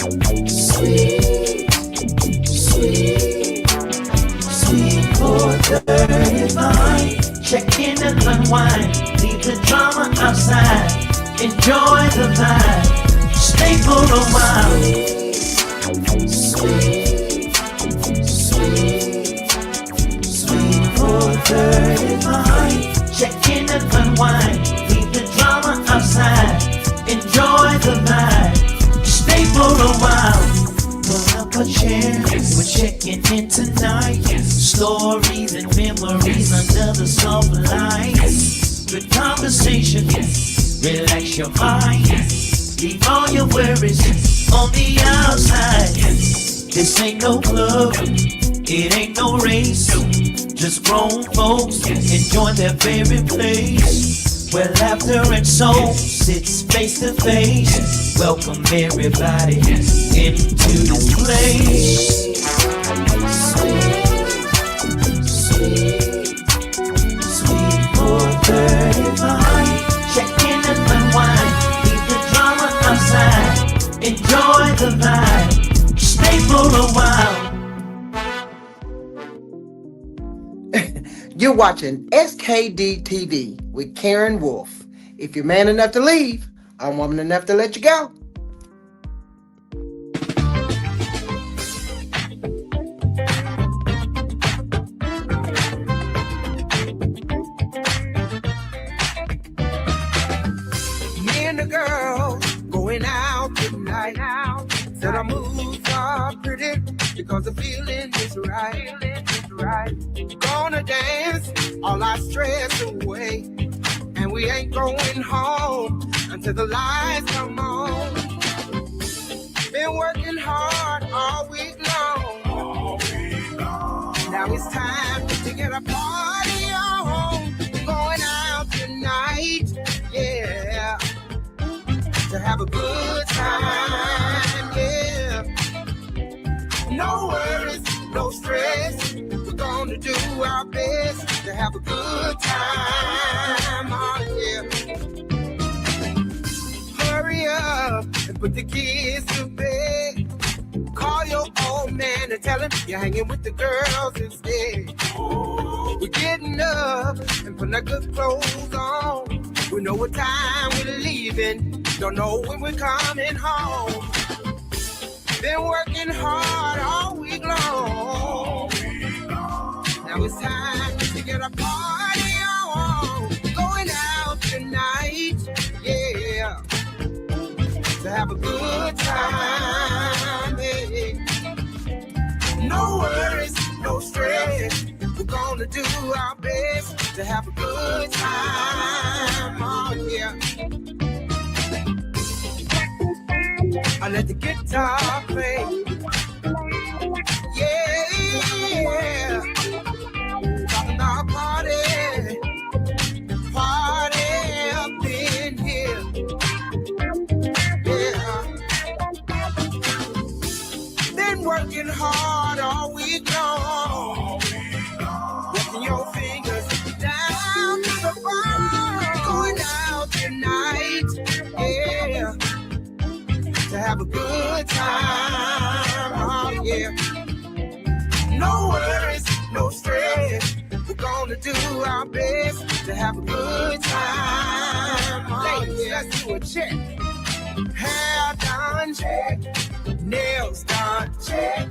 Sweet, sweet, sweet 4:35. Check in and unwind. Leave the drama outside. Enjoy the vibe. Stay for a while. Sweet, sweet, sweet 4:35. Check in and unwind. Leave the drama outside. Enjoy the vibe. Stay for a while. Pull up a chair. We're checking in tonight. Stories and memories under the soft lights. Good conversation. Relax your mind. Leave all your worries on the outside. This ain't no club. It ain't no race. Just grown folks enjoy their favorite place, where laughter and soul sits face to face. Welcome everybody into this place. Sweet, sweet 4:35. Check in and unwind. Leave the drama outside. Enjoy the vibe. Stay for a while. You're watching SKD TV with Karen Wolf. If you're man enough to leave, I'm woman enough to let you go. Me and the girl going out tonight. Said our moves are pretty because the feeling is right. Gonna dance all our stress away, and we ain't going home until the lights come on. Been working hard all week long. Now it's time to get a party on. Going out tonight, yeah, to have a good time, yeah. No worries, no stress. We're gonna do our best to have a good time, oh yeah. Hurry up and put the kids to bed. Call your old man and tell him you're hanging with the girls instead. We're getting up and putting our good clothes on. We know what time we're leaving, don't know when we're coming home. Been working hard all week long. Now it's time to get a party on. Going out tonight, yeah, to have a good time, hey. No worries, no stress. We're gonna do our best to have a good time, oh yeah. I let the guitar play, yeah. Talking our party up in here, yeah. Been working hard all week long, working your fingers down to the bone. Going out tonight, yeah, to have a good time, oh yeah. No worries, no stress. We're gonna do our best to have a good time, oh yeah. Let's do a check. Hair done, check. Nails done, check.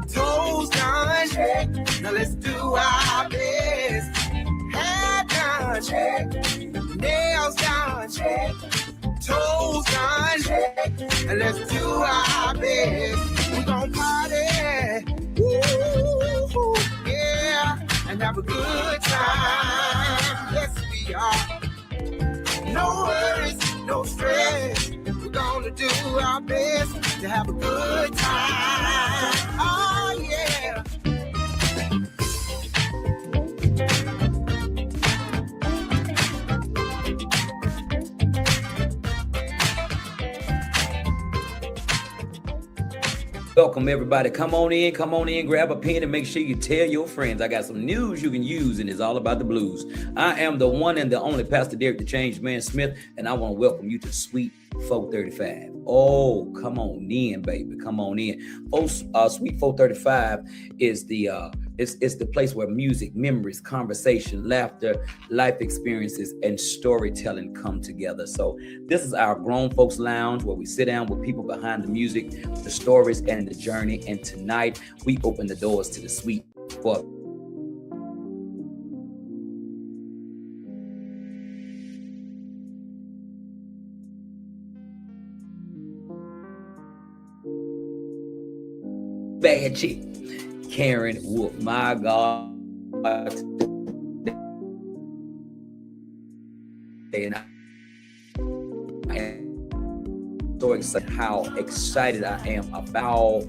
Toes done, check. Now let's do our best. Hair done, check. Nails done, check. Toes done, check. And let's do our best. We're gonna party, woo, yeah, and have a good time. Yes, we are. No worries, no stress. We're gonna do our best to have a good time. Oh, yeah. Welcome Welcome, everybody. Come on in, grab a pen, and make sure you tell your friends. I got some news you can use, and it's all about the blues. I am the one and the only Pastor Derek the Change Man Smith, and I want to welcome you to Sweet 435. Oh, come on in, baby. Come on in. Sweet 435 is it's the place where music, memories, conversation, laughter, life experiences, and storytelling come together. So this is our grown folks lounge where we sit down with people behind the music, the stories, and the journey. And tonight we open the doors to the Sweet for bad chick, Karen Wolf. My God. And I am so excited how excited I am about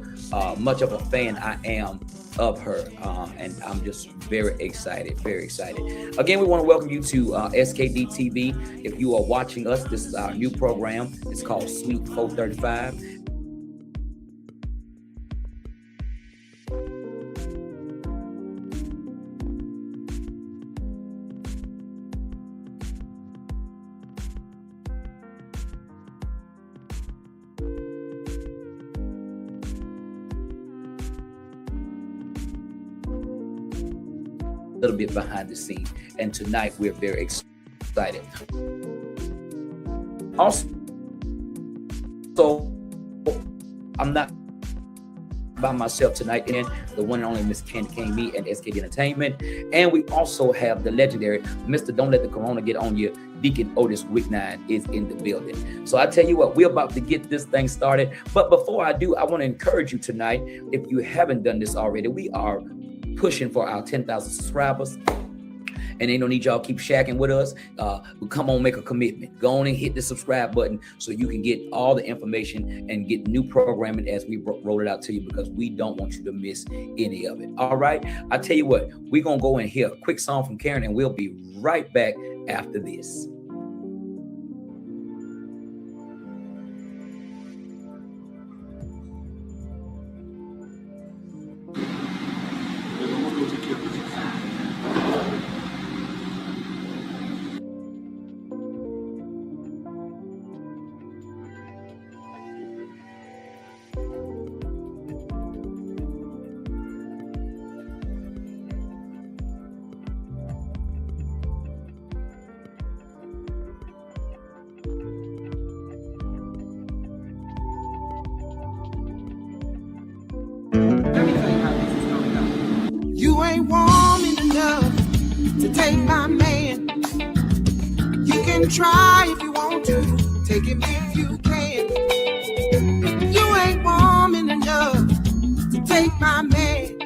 much of a fan I am of her. And I'm just very excited, very excited. Again, we want to welcome you to SKD TV. If you are watching us, this is our new program. It's called Sweet 435. Little bit behind the scene, and tonight we're very excited. Also, I'm not by myself tonight, and the one and only Miss Candy Cane, me, and SKD Entertainment, and we also have the legendary Mr. Don't Let the Corona Get On You, Deacon Otis Wicknine is in the building. So I tell you what, we're about to get this thing started, but before I do, I want to encourage you tonight, if you haven't done this already, we are pushing for our 10,000 subscribers, and ain't no need y'all keep shacking with us. Come on, make a commitment. Go on and hit the subscribe button so you can get all the information and get new programming as we roll it out to you, because we don't want you to miss any of it. All right, I tell you what, we're gonna go and hear a quick song from Karen, and we'll be right back after this. You ain't warming enough to take my man. You can try if you want to, take him if you can. You ain't warming enough to take my man,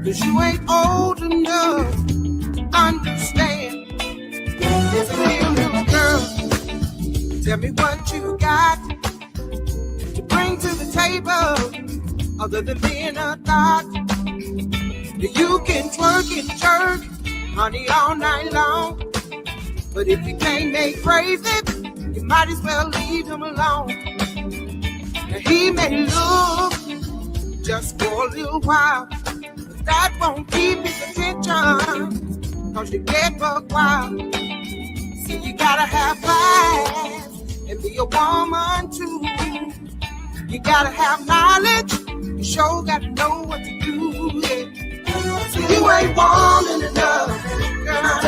'cause you ain't old enough to understand. Listen here, little girl, tell me what you got to bring to the table, other than being a thought. You can twerk and jerk, honey, all night long, but if you can't make crazy, you might as well leave him alone. Now he may look just for a little while, but that won't keep his attention, 'cause you get buck wild. See, you gotta have class and be a woman too. You gotta have knowledge, you sure gotta know what to do, yeah. So you ain't warming enough, girl,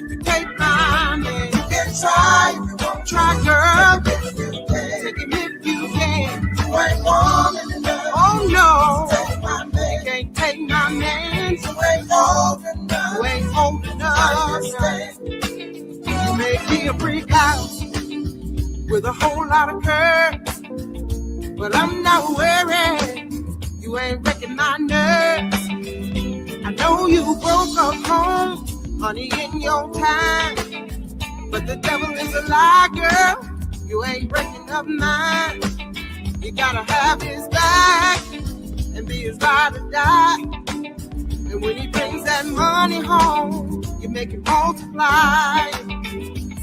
to take my man. You can try if you want, try, girl. Take him if you can. You ain't warming enough. Oh no, take my man. You can't take my man. You ain't old enough. You ain't old enough. You may be a brick house with a whole lot of curves, but I'm not worried. You ain't wrecking my nerves. I know you broke up home, honey, in your time, but the devil is a lie, girl. You ain't breaking up mine. You gotta have his back and be his ride or die. And when he brings that money home, you make it multiply.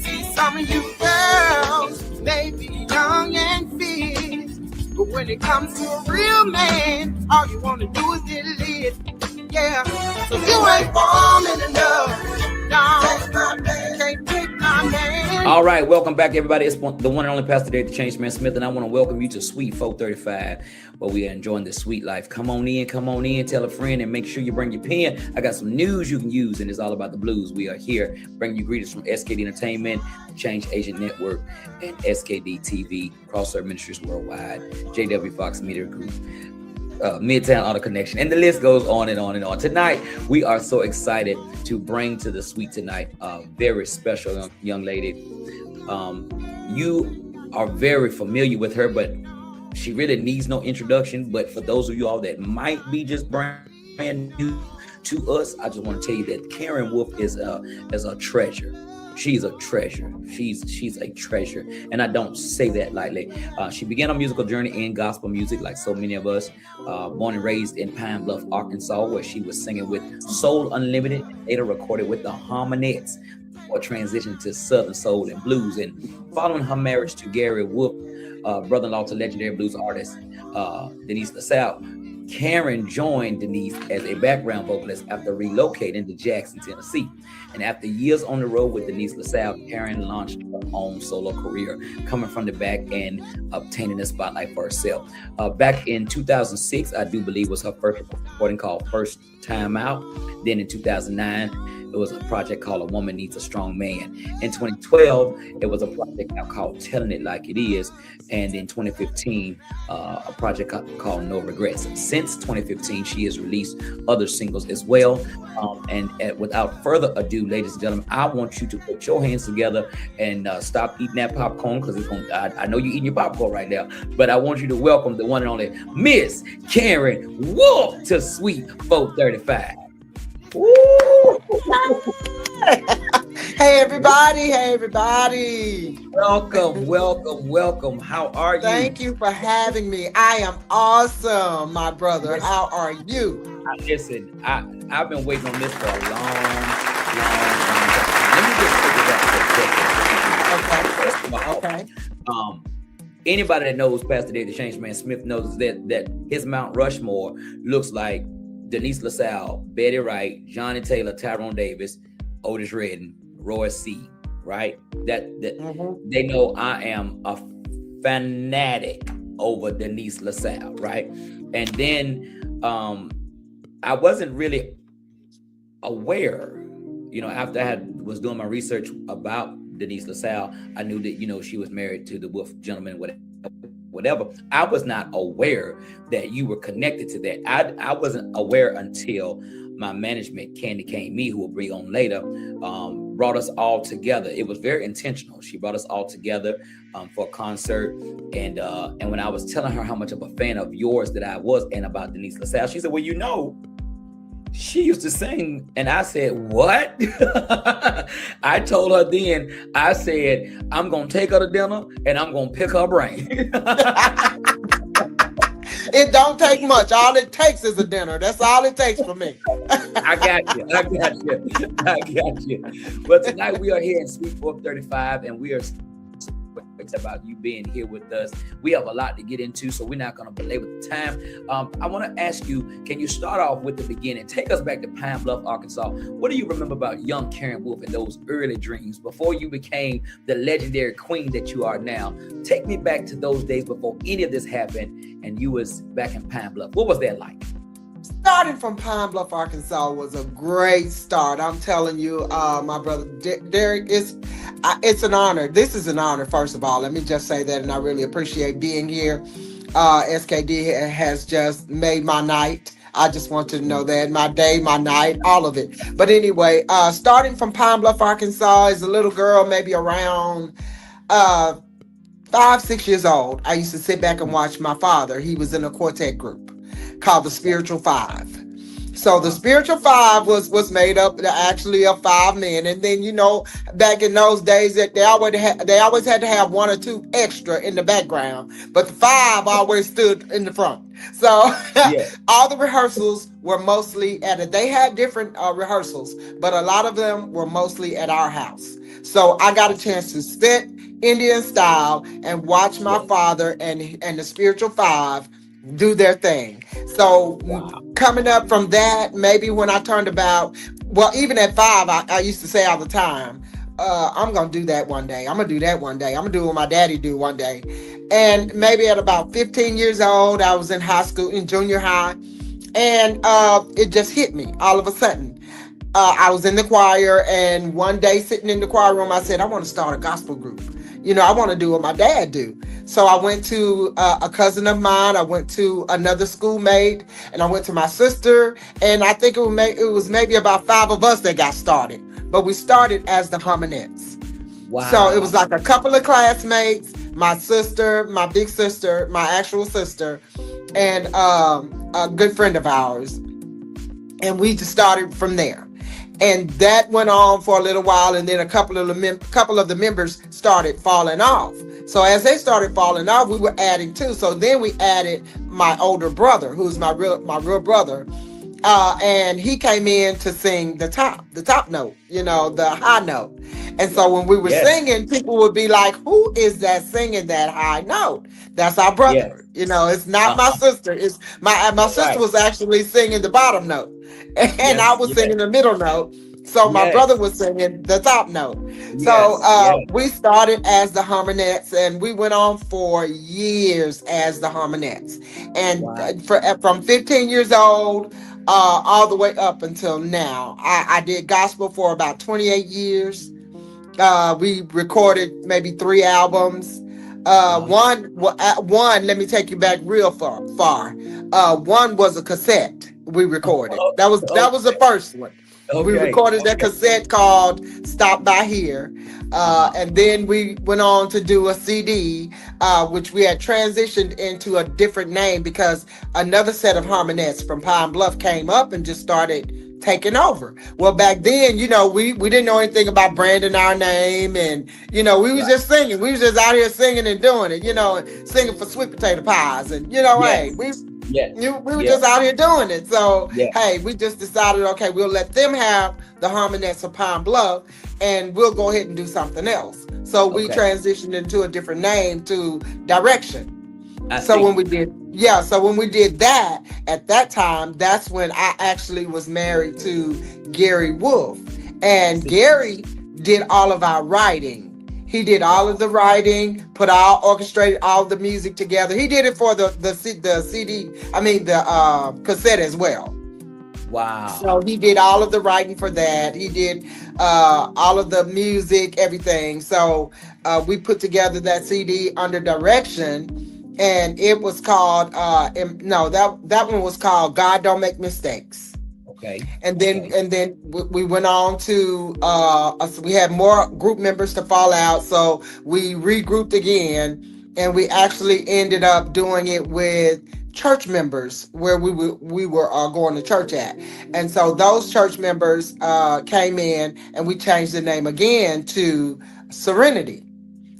See, some of you girls may be young and fit, but When it comes to a real man, all you wanna do is get lit. Yeah, so you ain't falling in love. No, can't take my man. All right, welcome back, everybody. It's the one and only Pastor Dave, the Change Man Smith, and I want to welcome you to Suite 435, where we are enjoying the sweet life. Come on in, tell a friend, and make sure you bring your pen. I got some news you can use, and it's all about the blues. We are here bringing you greetings from SKD Entertainment, Change Agent Network, and SKD TV, Crosshair Ministries Worldwide, JW Fox Media Group, Midtown Auto Connection, and the list goes on and on and on. Tonight, we are so excited to bring to the suite tonight a very special young lady. You are very familiar with her, but she really needs no introduction. But for those of you all that might be just brand new to us, I just want to tell you that Karen Wolf is a treasure. She's a treasure. She's a treasure, and I don't say that lightly. She began a musical journey in gospel music, like so many of us. Born and raised in Pine Bluff, Arkansas, where she was singing with Soul Unlimited, and later recorded with the Harmonettes, or transitioned to Southern Soul and Blues. And following her marriage to Gary Wolf, brother-in-law to legendary blues artist Denise LaSalle, Karen joined Denise as a background vocalist after relocating to Jackson, Tennessee. And after years on the road with Denise LaSalle, Karen launched her own solo career, coming from the back and obtaining a spotlight for herself. Back in 2006, I do believe was her first recording called First Time Out. Then in 2009, it was a project called A Woman Needs a Strong Man. In 2012, it was a project called Telling It Like It Is. And in 2015, a project called No Regrets. Since 2015, she has released other singles as well. And without further ado, ladies and gentlemen, I want you to put your hands together and stop eating that popcorn, because it's going. I know you're eating your popcorn right now, but I want you to welcome the one and only Miss Karen Wolf to Suite 435. Woo! Hey everybody. Welcome. How are you? Thank you for having me. I am awesome, my brother. How are you? Listen, I've been waiting on this for a long time. Let me just take it back. Okay. Anybody that knows Pastor Dave, the Change Man Smith, knows that his Mount Rushmore looks like Denise LaSalle, Betty Wright, Johnny Taylor, Tyrone Davis, Otis Redding, Roy C. Right? That They know I am a fanatic over Denise LaSalle, right? And then I wasn't really aware, after I was doing my research about Denise LaSalle, I knew that she was married to the Wolf gentleman, whatever. I was not aware that you were connected to that. I wasn't aware until my management, Candy Cane Me, who we'll bring on later, brought us all together. It was very intentional. She brought us all together for a concert. And when I was telling her how much of a fan of yours that I was and about Denise LaSalle, she said, well, she used to sing. And I said, what? I told her then, I said, I'm going to take her to dinner and I'm going to pick her brain. It don't take much. All it takes is a dinner. That's all it takes for me. I got you. But tonight we are here in Suite 435, and we are about you being here with us. We have a lot to get into, so we're not going to belabor the time. I want to ask you, can you start off with the beginning? Take us back to Pine Bluff, Arkansas. What do you remember about young Karen Wolf and those early dreams before you became the legendary queen that you are now? Take me back to those days before any of this happened and you was back in Pine Bluff. What was that like? Starting from Pine Bluff, Arkansas was a great start. I'm telling you, my brother Derek, it's an honor. This is an honor, first of all. Let me just say that, and I really appreciate being here. SKD has just made my night. I just want to know that. My day, my night, all of it. But anyway, starting from Pine Bluff, Arkansas, as a little girl, maybe around 5-6 years old, I used to sit back and watch my father. He was in a quartet group called the Spiritual Five. So the Spiritual Five was made up actually of 5 men. And then, back in those days that they always had to have 1 or 2 extra in the background, but the 5 always stood in the front. So Yeah. all the rehearsals were mostly they had different rehearsals, but a lot of them were mostly at our house. So I got I a see. chance to sit Indian style and watch my Yeah. father and the spiritual five do their thing. So Wow. coming up from that, maybe when I turned about, well, even at 5, I used to say all the time, I'm gonna do that one day. I'm gonna do that one day. I'm gonna do what my daddy do one day. And maybe at about 15 years old, I was in high school, in junior high, and it just hit me all of a sudden. I was in the choir, and one day sitting in the choir room, I said, I want to start a gospel group. I want to do what my dad do. So I went to a cousin of mine. I went to another schoolmate, and I went to my sister. And I think it was maybe about 5 of us that got started. But we started as the Harmonettes. So it was Wow. like a couple of classmates, my sister, my big sister, my actual sister, and a good friend of ours. And we just started from there. And that went on for a little while, and then a couple of the members started falling off. So as they started falling off, we were adding too. So then we added my older brother, who's my real brother, and he came in to sing the top note, the high note. And so when we were Yes. singing, people would be like, "Who is that singing that high note?" That's our Yes. brother. It's not my sister. It's my sister Right. was actually singing the bottom note, and I Yes. was Yes. singing the middle note. So my Yes. brother was singing the top note. So Yes. Yes. we started as the Harmonettes, and we went on for years as the Harmonettes. And Wow. from 15 years old all the way up until now, I did gospel for about 28 years. We recorded maybe 3 albums. Wow. One, let me take you back real far. One was a cassette we recorded. That was the Okay. first one. We Okay. recorded that cassette called "Stop By Here," and then we went on to do a CD, which we had transitioned into a different name because another set of Harmonettes from Pine Bluff came up and just started taking over. Well, back then, we didn't know anything about branding our name, and we was Right. just singing. We was just out here singing and doing it, and singing for sweet potato pies, and hey, Yes. we Yes. we were Yes. just out here doing it. So Yes. hey, we just decided, okay, we'll let them have the Harmonettes of Pine Bluff, and we'll go ahead and do something else. So we Okay. transitioned into a different name to Direction. I So see. when we did that, at that time, that's when I actually was married to Gary Wolf. And See. Gary did all of our writing. He did all of the writing, orchestrated all the music together. He did it for the CD, the cassette as well. Wow. So he did all of the writing for that. He did all of the music, everything. So we put together that CD under Direction, and it was called that one was called God Don't Make Mistakes. Okay. And then Okay. we went on to we had more group members to fall out, so we regrouped again, and we actually ended up doing it with church members where we were going to church at. And so those church members came in, and we changed the name again to Serenity.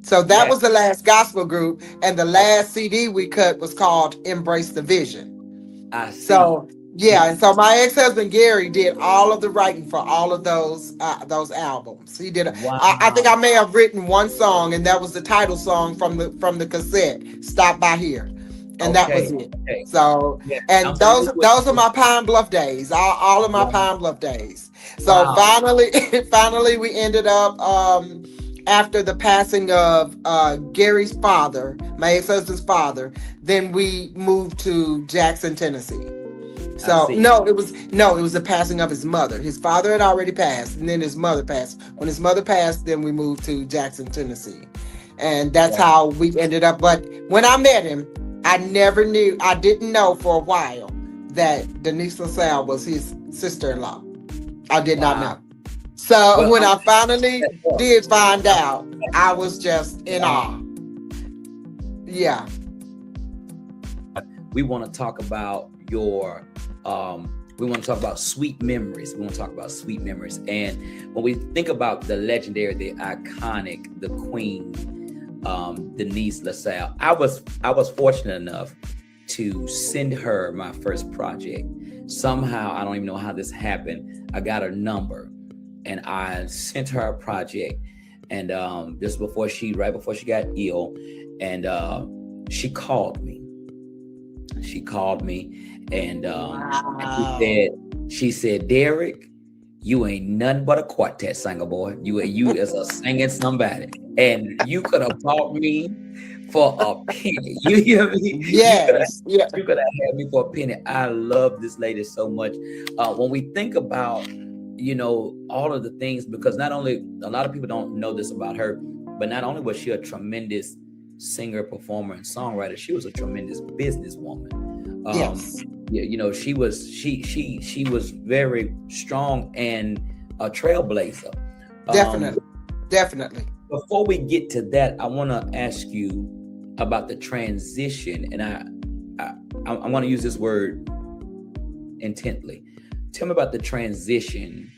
So that was the last gospel group, and the last CD we cut was called Embrace the Vision. I see. So yeah, and so my ex-husband Gary did all of the writing for all of those albums. He did. Wow. I think I may have written one song, and that was the title song from the cassette, "Stop By Here," and that was it. Okay. So, Yeah. and I'm those familiar with- are my Pine Bluff days. All of my Wow. Pine Bluff days. So Wow. finally, we ended up after the passing of Gary's father, my ex-husband's father. Then we moved to Jackson, Tennessee. So see. it was the passing of his mother. His father had already passed, and then his mother passed. When his mother passed, then we moved to Jackson, Tennessee, and that's Wow. how we ended up. But when I met him, I didn't know for a while that Denise LaSalle was his sister-in-law. I did not Wow. know. So Well, when I finally did find out, I was just in awe. Yeah. We want to talk about we want to talk about sweet memories. We want to talk about sweet memories. And when we think about the legendary, the iconic, the queen, Denise LaSalle, I was fortunate enough to send her my first project. Somehow, I don't even know how this happened. I got her number and I sent her a project. And just right before she got ill, and she called me. And she said, Derek, you ain't nothing but a quartet singer, boy. You is a singing somebody, and you could have bought me for a penny. You hear me? Yes. You could have had me for a penny. I love this lady so much. When we think about, all of the things, because not only a lot of people don't know this about her, but not only was she a tremendous singer, performer, and songwriter, she was a tremendous businesswoman. Yes. She was very strong and a trailblazer. Definitely. Before we get to that, I want to ask you about the transition, and I want to use this word intently. Tell me about the transition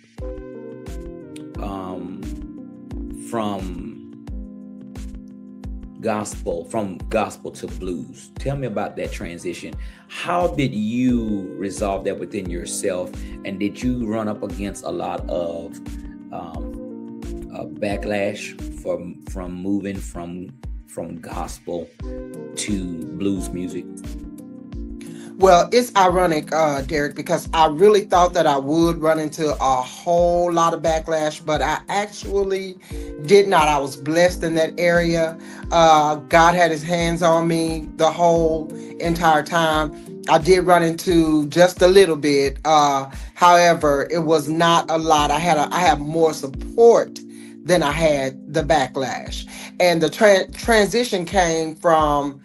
from gospel to blues. Tell me about that transition. How did you resolve that within yourself, and did you run up against a lot of backlash from moving from gospel to blues music? Well, it's ironic, Derek, because I really thought that I would run into a whole lot of backlash, but I actually did not. I was blessed in that area. God had his hands on me the whole entire time. I did run into just a little bit. However, it was not a lot. I had more support than I had the backlash. And the transition came from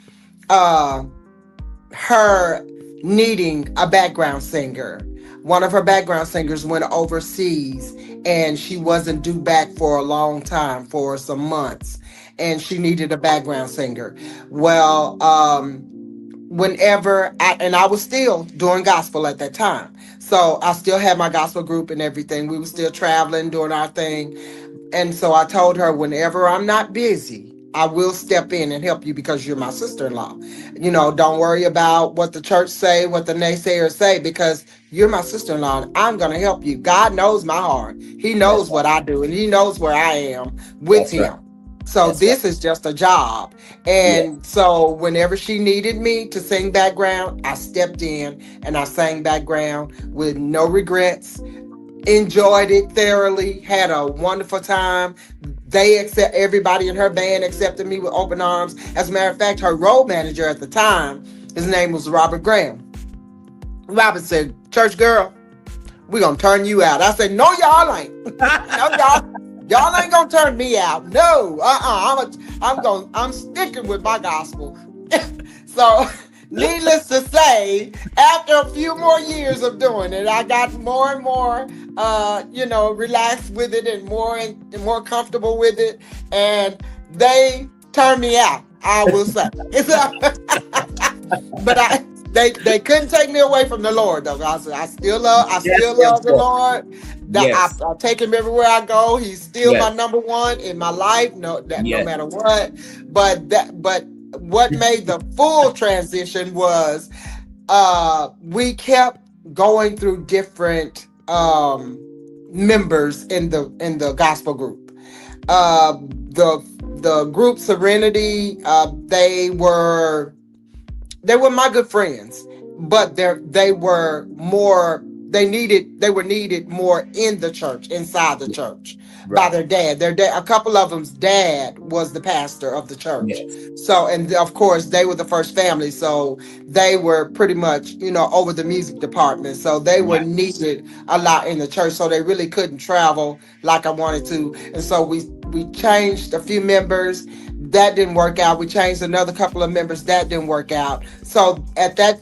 her needing a background singer. One of her background singers went overseas and she wasn't due back for a long time, for some months, and she needed a background singer. Well, whenever I was still doing gospel at that time, so I still had my gospel group and everything. We were still traveling, doing our thing. And so I told her, whenever I'm not busy, I will step in and help you because you're my sister-in-law. Don't worry about what the church say, what the naysayers say, because you're my sister-in-law and I'm going to help you. God knows my heart. He knows what I do, and he knows where I am with him. So this is just a job. And so whenever she needed me to sing background, I stepped in and I sang background with no regrets. Enjoyed it thoroughly, had a wonderful time. Everybody in her band accepted me with open arms. As a matter of fact, her road manager at the time, his name was Robert Graham. Robert said, "Church girl, we're gonna turn you out." I said, "No, y'all ain't. No, y'all ain't gonna turn me out. No, I'm sticking with my gospel." So, needless to say, after a few more years of doing it, I got more and more, relaxed with it and more comfortable with it. And they turned me out, I will say. But they couldn't take me away from the Lord, though. I still love the Lord. I take him everywhere I go. He's still my number one in my life. No matter what. But what made the full transition was we kept going through different members in the gospel group. The group Serenity, they were my good friends, but they were needed more in the church, inside the church, by their dad. A couple of them's dad was the pastor of the church. So, and of course they were the first family, so they were pretty much, over the music department. So they were needed a lot in the church, so they really couldn't travel like I wanted to. And so we changed a few members. That didn't work out. We changed another couple of members. That didn't work out. So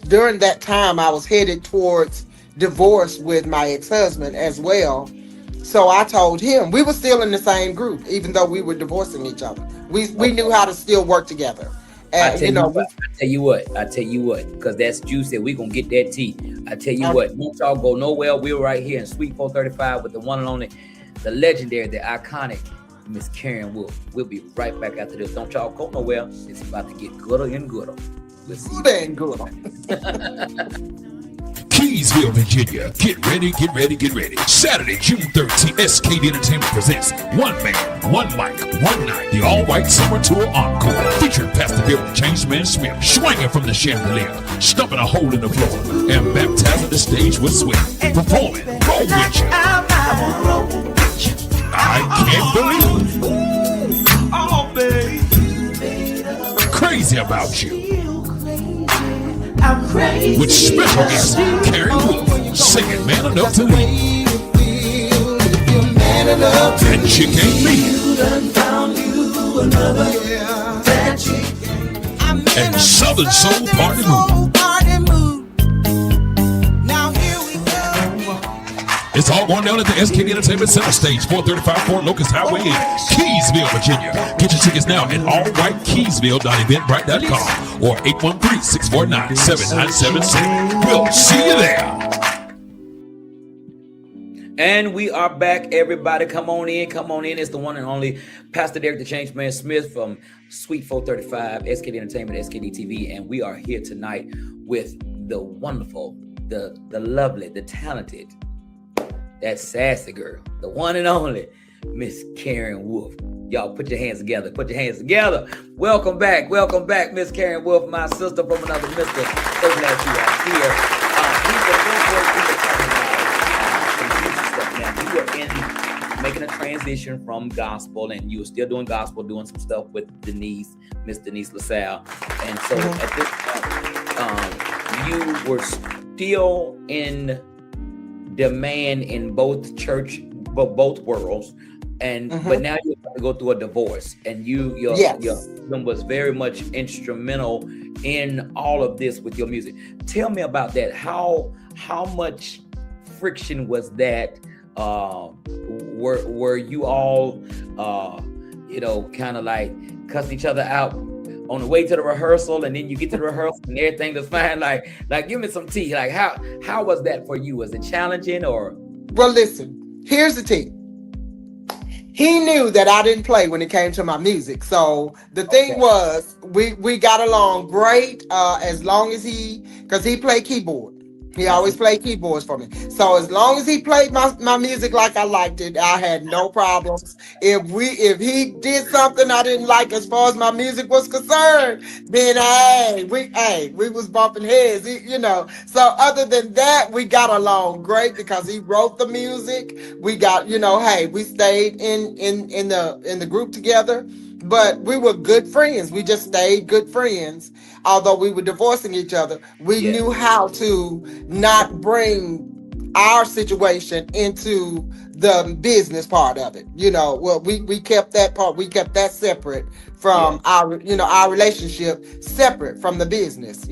during that time, I was headed towards divorce with my ex-husband as well. So I told him, we were still in the same group, even though we were divorcing each other. We knew how to still work together. And, I tell you what, because that's juicy. We're going to get that tea. I tell you what, don't y'all go nowhere. We're right here in Suite 435 with the one and only, the legendary, the iconic Miss Karen Wolf. We'll be right back after this. Don't y'all go nowhere. It's about to get gooder and gooder. We'll see. Good and good. Keysville, Virginia. Get ready, get ready, get ready. Saturday, June 13th, SKD Entertainment presents One Man, One Mic, One Night, the all-white summer tour encore. Featuring Pastor Bill and Changeman Smith, swinging from the chandelier, stumping a hole in the floor, and baptizing the stage with sweat. Performing, roll with you. I can't believe it. Oh, baby. Crazy About You. I'm crazy. With special guest Carrie Wolf singing Man Enough to Lead. And Chick Ain't Me. And Southern Soul Party Mood. It's all going down at the SKD Entertainment Center stage, 435 Fort Locust Highway in Keysville, Virginia. Get your tickets now at allwhitekeysville.eventbrite.com or 813-649-7977. We'll see you there. And we are back, everybody. Come on in, come on in. It's the one and only Pastor Derek the Changeman Smith from Suite 435, SKD Entertainment, SKD TV. And we are here tonight with the wonderful, the lovely, the talented, that sassy girl, the one and only Miss Karen Wolf. Y'all put your hands together. Put your hands together. Welcome back, Miss Karen Wolf, my sister from another mister. So glad you are here. You were in making a transition from gospel, and you were still doing gospel, doing some stuff with Miss Denise LaSalle. And so at this point, you were still in demand in both both worlds, and but now you're about to go through a divorce, and your husband was very much instrumental in all of this with your music. Tell me about that. How much friction was that? Were you all kind of like cussing each other out on the way to the rehearsal, and then you get to the rehearsal and everything was fine? Like give me some tea. Like how was that for you? Was it challenging or? Well, listen, here's the tea. He knew that I didn't play when it came to my music. So the thing was, we got along great as long as because he played keyboard. He always played keyboards for me. So as long as he played my music like I liked it, I had no problems. If he did something I didn't like as far as my music was concerned, then we was bumping heads, So other than that, we got along great because he wrote the music. We got, we stayed in the group together. But we were good friends. We just stayed good friends. Although we were divorcing each other, we knew how to not bring our situation into the business part of it. Well, we kept that part. We kept that separate from our relationship, separate from the business.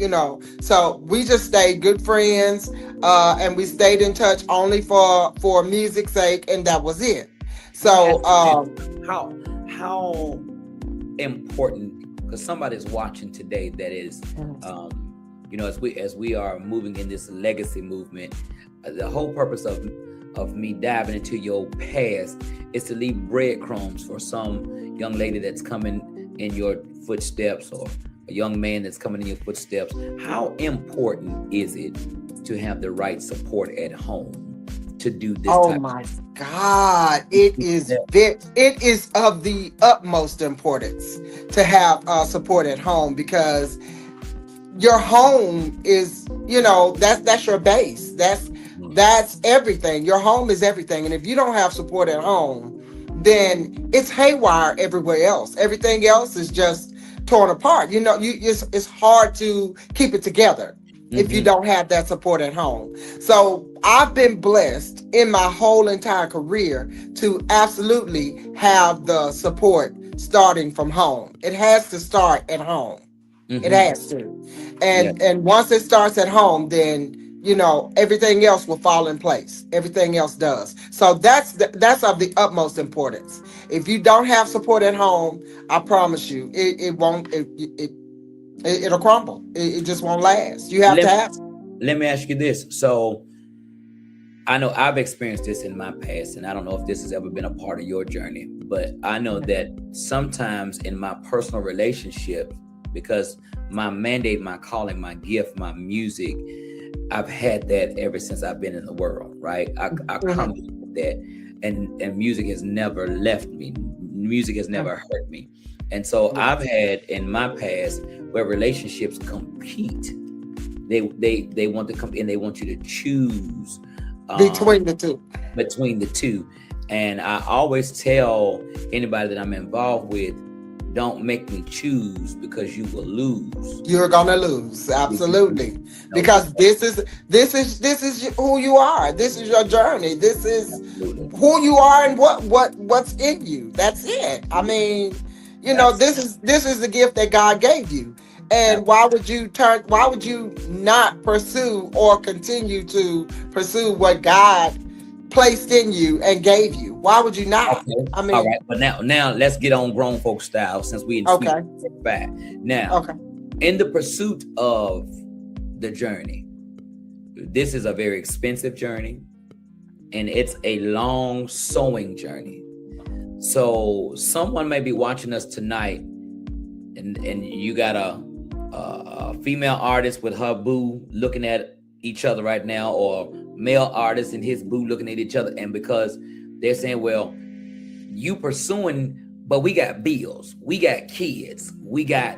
So we just stayed good friends, and we stayed in touch only for music's sake, and that was it. So how important, because somebody's watching today that is as we are moving in this legacy movement, the whole purpose of me diving into your past is to leave breadcrumbs for some young lady that's coming in your footsteps, or a young man that's coming in your footsteps. How important is it to have the right support at home to do this? Oh my God, it is of the utmost importance to have support at home, because your home is, that's your base. That's everything. Your home is everything. And if you don't have support at home, then it's haywire everywhere else. Everything else is just torn apart. It's hard to keep it together if you don't have that support at home. So I've been blessed in my whole entire career to absolutely have the support starting from home. It has to start at home. It has to. And once it starts at home, then everything else will fall in place. Everything else does. So that's of the utmost importance. If you don't have support at home, I promise you, it'll crumble. It just won't last. You have to have. Let me ask you this. So I know I've experienced this in my past, and I don't know if this has ever been a part of your journey, but I know that sometimes in my personal relationship, because my mandate, my calling, my gift, my music, I've had that ever since I've been in the world, right? I come with that, and music has never left me. Music has never hurt me. And so I've had in my past where relationships compete. They want to come in, they want you to choose between the two. And I always tell anybody that I'm involved with, don't make me choose, because you will lose. You're gonna lose, absolutely. Because this is who you are. This is your journey. This is who you are and what's in you. That's it. I mean, you know, this is the gift that God gave you. And why would you not pursue or continue to pursue what God placed in you and gave you? Why would you not? Okay. I mean, all right, but now let's get on grown folk style, since we back. Now, in the pursuit of the journey, this is a very expensive journey, and it's a long sowing journey. So someone may be watching us tonight, and you got a female artist with her boo looking at each other right now, or male artist and his boo looking at each other, and because they're saying, well, you pursuing, but we got bills, we got kids, we got,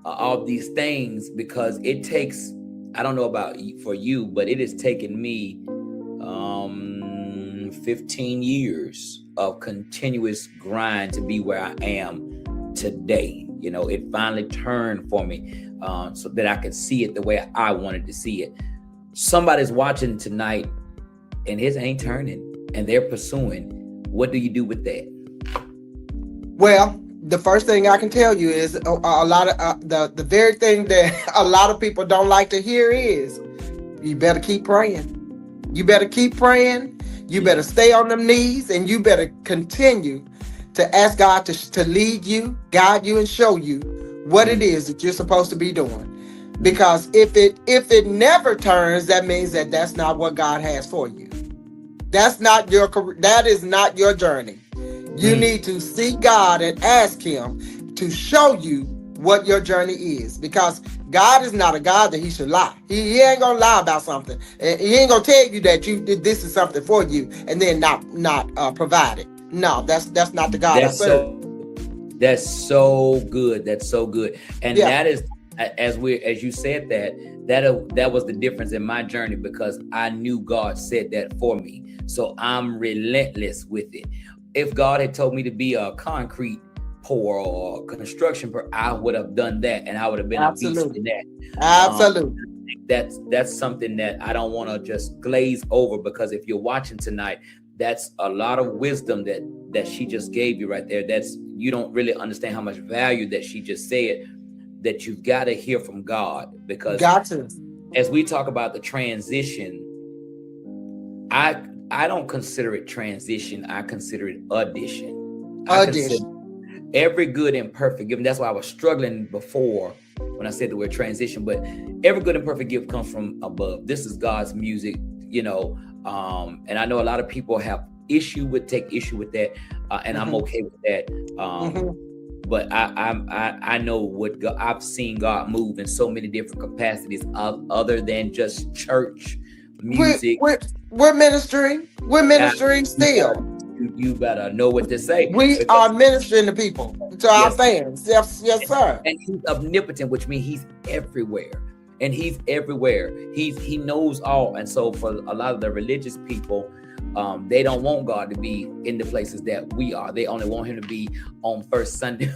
all these things, because it takes, I don't know about for you, but it has taken me 15 years of continuous grind to be where I am today. It finally turned for me, so that I could see it the way I wanted to see it. Somebody's watching tonight and his ain't turning and they're pursuing. What do you do with that? Well, the first thing I can tell you is a lot of the very thing that a lot of people don't like to hear is, you better keep praying. You better keep praying. You better stay on them knees, and you better continue to ask God to lead you, guide you, and show you what it is that you're supposed to be doing. Because if it never turns, that means that that's not what God has for you. That is not your journey. You need to seek God and ask Him to show you what your journey is, because God is not a God that He should lie. He ain't gonna lie about something. He ain't gonna tell you that this is something for you and then not provide it. No, that's not the God I serve. That's so good. That's so good. And that is, as you said that was the difference in my journey, because I knew God said that for me. So I'm relentless with it. If God had told me to be a concrete pour or construction pour, I would have done that, and I would have been a beast in that. Absolutely. That's something that I don't want to just glaze over, because if you're watching tonight, that's a lot of wisdom that she just gave you right there. You don't really understand how much value that she just said, that you've got to hear from God, because as we talk about the transition, I don't consider it transition. I consider it addition. Every good and perfect gift. That's why I was struggling before when I said the word transition, but every good and perfect gift comes from above. This is God's music, and I know a lot of people take issue with that, and I'm okay with that. But I know what God, I've seen God move in so many different capacities other than just church music. We're ministering. We're ministering still. You better know what to say. We are ministering to people, to our fans. Yes, sir. And He's omnipotent, which means He's everywhere. And He's everywhere. He knows all. And so for a lot of the religious people, they don't want God to be in the places that we are. They only want Him to be on first Sunday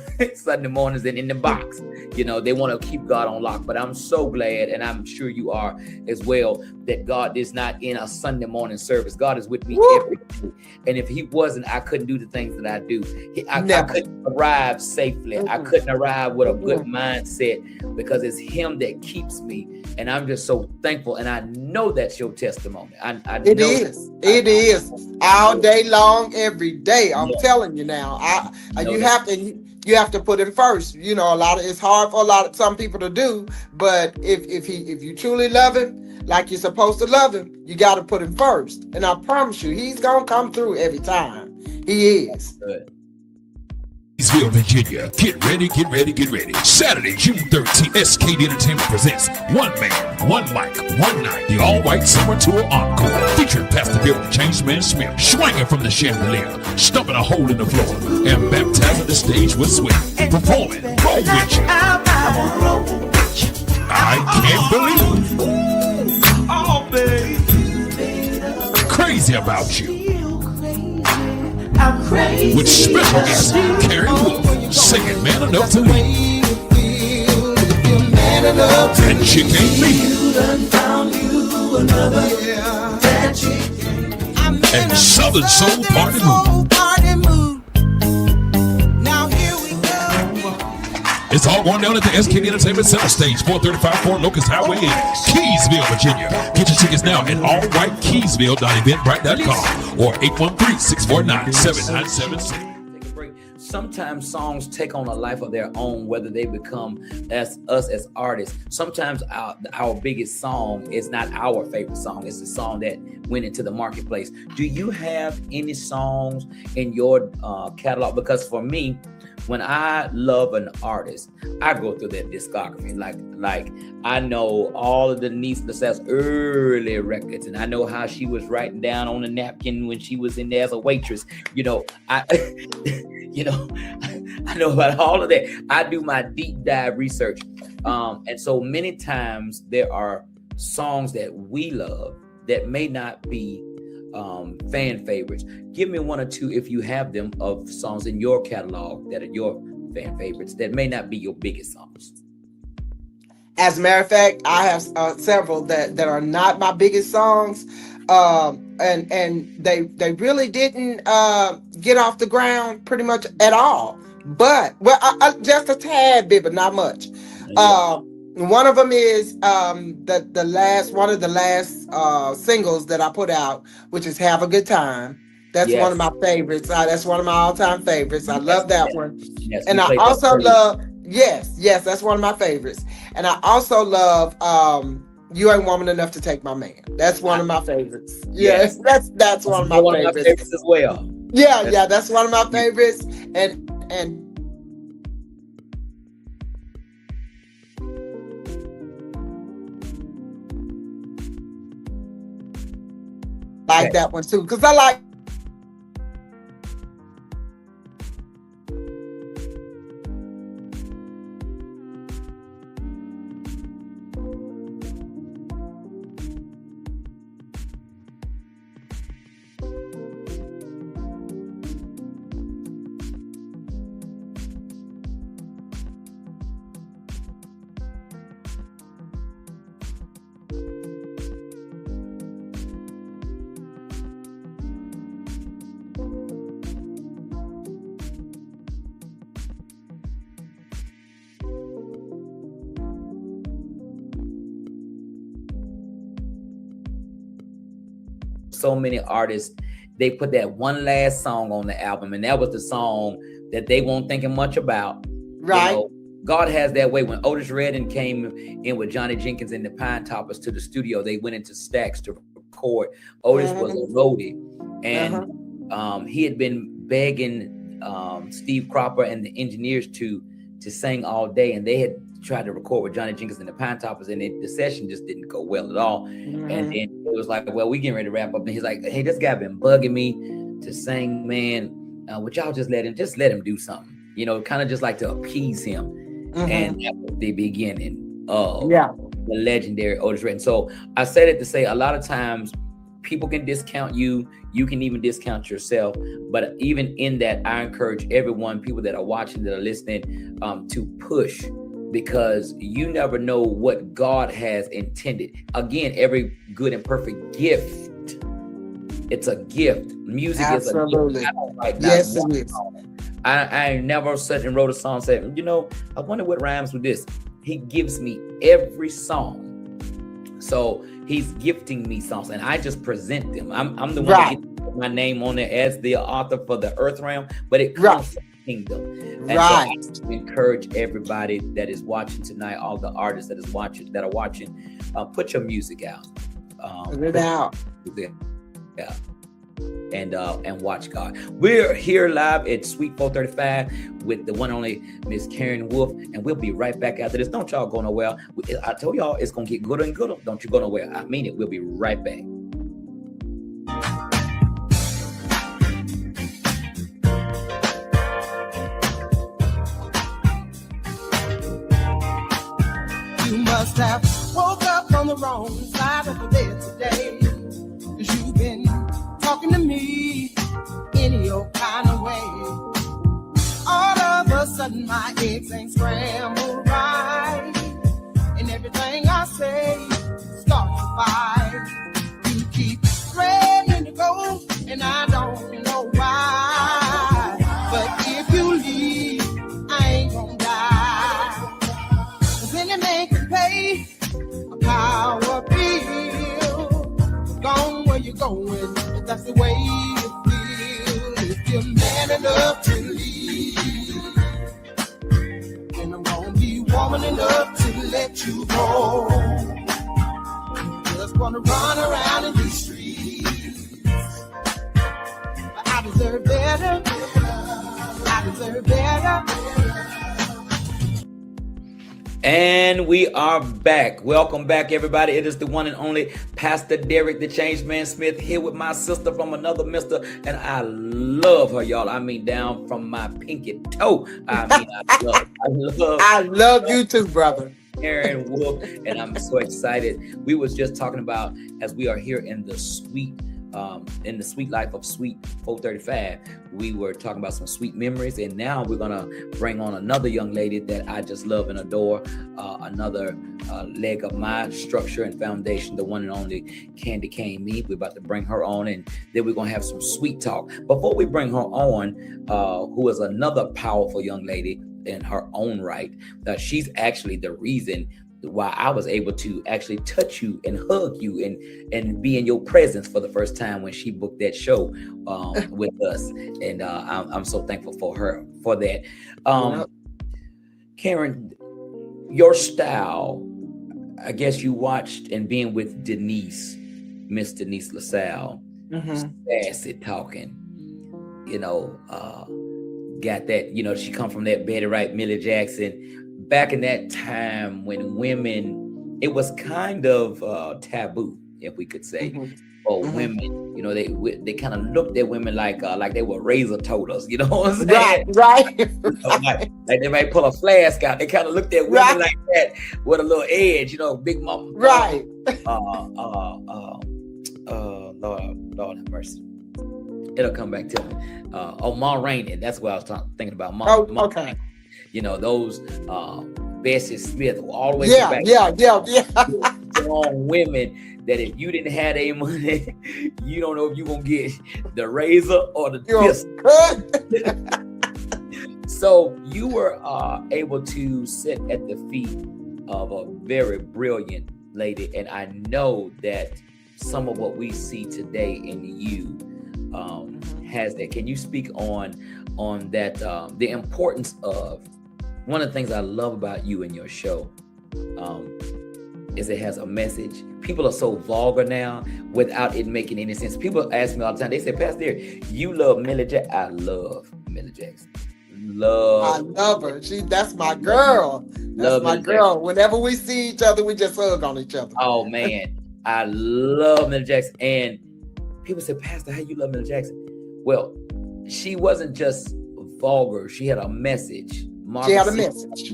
mornings and in the box. They want to keep God on lock. But I'm so glad, and I'm sure you are as well, that God is not in a Sunday morning service. God is with me every day. And if He wasn't, I couldn't do the things that I do. I couldn't arrive safely. I couldn't arrive with a good mindset, because it's Him that keeps me. And I'm just so thankful. And I know that's your testimony. It is all day long, every day. I'm telling you now. You have to put Him first. It's hard for some people to do, but if you truly love Him like you're supposed to love Him, you got to put Him first. And I promise you, He's gonna come through every time. He is. Keysville, Virginia. Get ready, get ready, get ready. Saturday, June 13th, SKD Entertainment presents One Man, One Mic, One Night, the all-white summer tour encore. Featuring Pastor Bill, the Changeman Smith, swinging from the chandelier, stumping a hole in the floor, and baptizing the stage with sweat. Performing, roll with you. I can't believe Oh, baby. Crazy About You. I'm crazy. With special guest Carrie Wolf, singing Man Enough to Lead. And Chick Ain't Me. And Southern Soul Party Mood. Now here we go. It's all going down at the SKD Entertainment Center Stage, 435 Fort Locust Highway in Keysville, Virginia. Get your tickets now at allwhitekeysville.eventbrite.com or 813-649-7976. Sometimes songs take on a life of their own, whether they become us as artists. Sometimes our biggest song is not our favorite song. It's the song that went into the marketplace. Do you have any songs in your catalog? Because for me, when I love an artist, I go through their discography. Like I know all of Denise LaSalle's early records, and I know how she was writing down on a napkin when she was in there as a waitress. I know about all of that. I do my deep dive research. And so many times there are songs that we love that may not be fan favorites. Give me one or two, if you have them, of songs in your catalog that are your fan favorites that may not be your biggest songs. As a matter of fact, I have several that are not my biggest songs, and they really didn't get off the ground pretty much at all. But just a tad bit, but not much. One of them is one of the last singles that I put out, which is "Have a Good Time." That's one of my favorites. That's one of my all-time favorites. I love that one. Yes, and I also love yes, that's one of my favorites. And I also love "You Ain't Woman Enough to Take My Man." That's one of my favorites. Yes, that's one of my favorites as well. Yeah, that's one of my favorites. And like that one too, because I like so many artists, they put that one last song on the album, and that was the song that they weren't thinking much about. right. God has that way. When Otis Redding came in with Johnny Jenkins and the Pine Toppers to the studio, they went into Stax to record. Otis was a roadie, and he had been begging Steve Cropper and the engineers to sing all day, and they had tried to record with Johnny Jenkins and the Pine Toppers, and the session just didn't go well at all. And then it was like, well, we getting ready to wrap up, and he's like, hey, this guy been bugging me to sing, man. Would y'all just let him do something? Kind of just like to appease him. And that was the beginning of the legendary Otis Redding. So I said it to say, a lot of times people can discount you. You can even discount yourself. But even in that, I encourage everyone, people that are watching, that are listening, to push, because you never know what God has intended. Again, every good and perfect gift, it's a gift. Music is a gift. Yes, it is. I never sat and wrote a song saying, I wonder what rhymes with this. He gives me every song. So he's gifting me songs, and I just present them. I'm the one that gets my name on there as the author for the Earth Realm, but it comes from the kingdom. And so I encourage everybody that is watching tonight, all the artists that are watching, put your music out. Put it out. Yeah. and watch God. We're here live at Suite 435 with the one and only Miss Karen Wolf, and we'll be right back after this. Don't y'all go nowhere. I told y'all it's gonna get gooder and gooder. Don't you go nowhere. I mean it. We'll be right back. You must have woke up on the wrong side of the bed today, 'cause you've been talking to me in your kind of way. All of a sudden my eggs ain't scrambled right, and everything I say starts to fight. You keep threatening to go, and I don't know why. But if you leave, I ain't gonna die. 'Cause any man can pay a power bill. Gone where you're going, if that's the way you feel. If you're man enough to leave, then I'm gonna be woman enough to let you go. Just wanna run around in these streets, but I deserve better. I deserve better. And we are back. Welcome back, everybody. It is the one and only Pastor Derek, the Changed Man Smith, here with my sister from another mister, and I love her, y'all. I mean, down from my pinky toe. I love you too, brother. Karen Wolf, and I'm so excited. We was just talking about, as we are here in the sweet life of Suite 435, we were talking about some sweet memories, and now we're gonna bring on another young lady that I just love and adore, another leg of my structure and foundation, the one and only Candy Cane Me. We're about to bring her on, and then we're gonna have some sweet talk. Before we bring her on, who is another powerful young lady in her own right, she's actually the reason why I was able to actually touch you and hug you and be in your presence for the first time when she booked that show with us. And I'm so thankful for her for that. Karen, your style, I guess you watched and being with Denise, Miss Denise LaSalle, sassy talking, got that, she come from that Betty Wright, Millie Jackson. Back in that time when women, it was kind of taboo, if we could say, for women. They kind of looked at women like they were razor totems. You know what I'm saying? Right. Like they might pull a flask out. They kind of looked at women like that with a little edge. Big mama. Right. Lord have mercy. It'll come back to me. Ma Rainey. That's what I was thinking about. Okay. Those Bessie Smith all the way back. Yeah. Strong women that if you didn't have their money, you don't know if you're gonna get the razor or the pistol. So you were able to sit at the feet of a very brilliant lady, and I know that some of what we see today in you has that. Can you speak on that, the importance of, one of the things I love about you and your show is it has a message. People are so vulgar now without it making any sense. People ask me all the time, they say, Pastor, you love Millie Jackson. I love Millie Jackson. I love her. That's my girl. That's my girl. Jackson. Whenever we see each other, we just hug on each other. Oh man, I love Millie Jackson. And people say, Pastor, how you love Millie Jackson? Well, she wasn't just vulgar. She had a message. She had a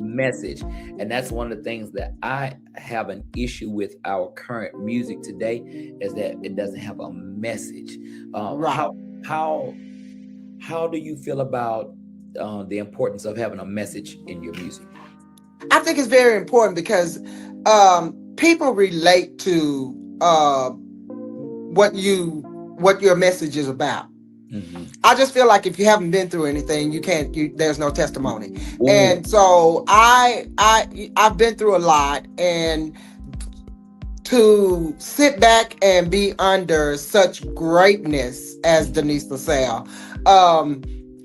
message. And that's one of the things that I have an issue with our current music today, is that it doesn't have a message. Right. How do you feel about the importance of having a message in your music? I think it's very important because people relate to what your message is about. I just feel like if you haven't been through anything, there's no testimony. Ooh. And so I've been through a lot, and to sit back and be under such greatness as Denise LaSalle,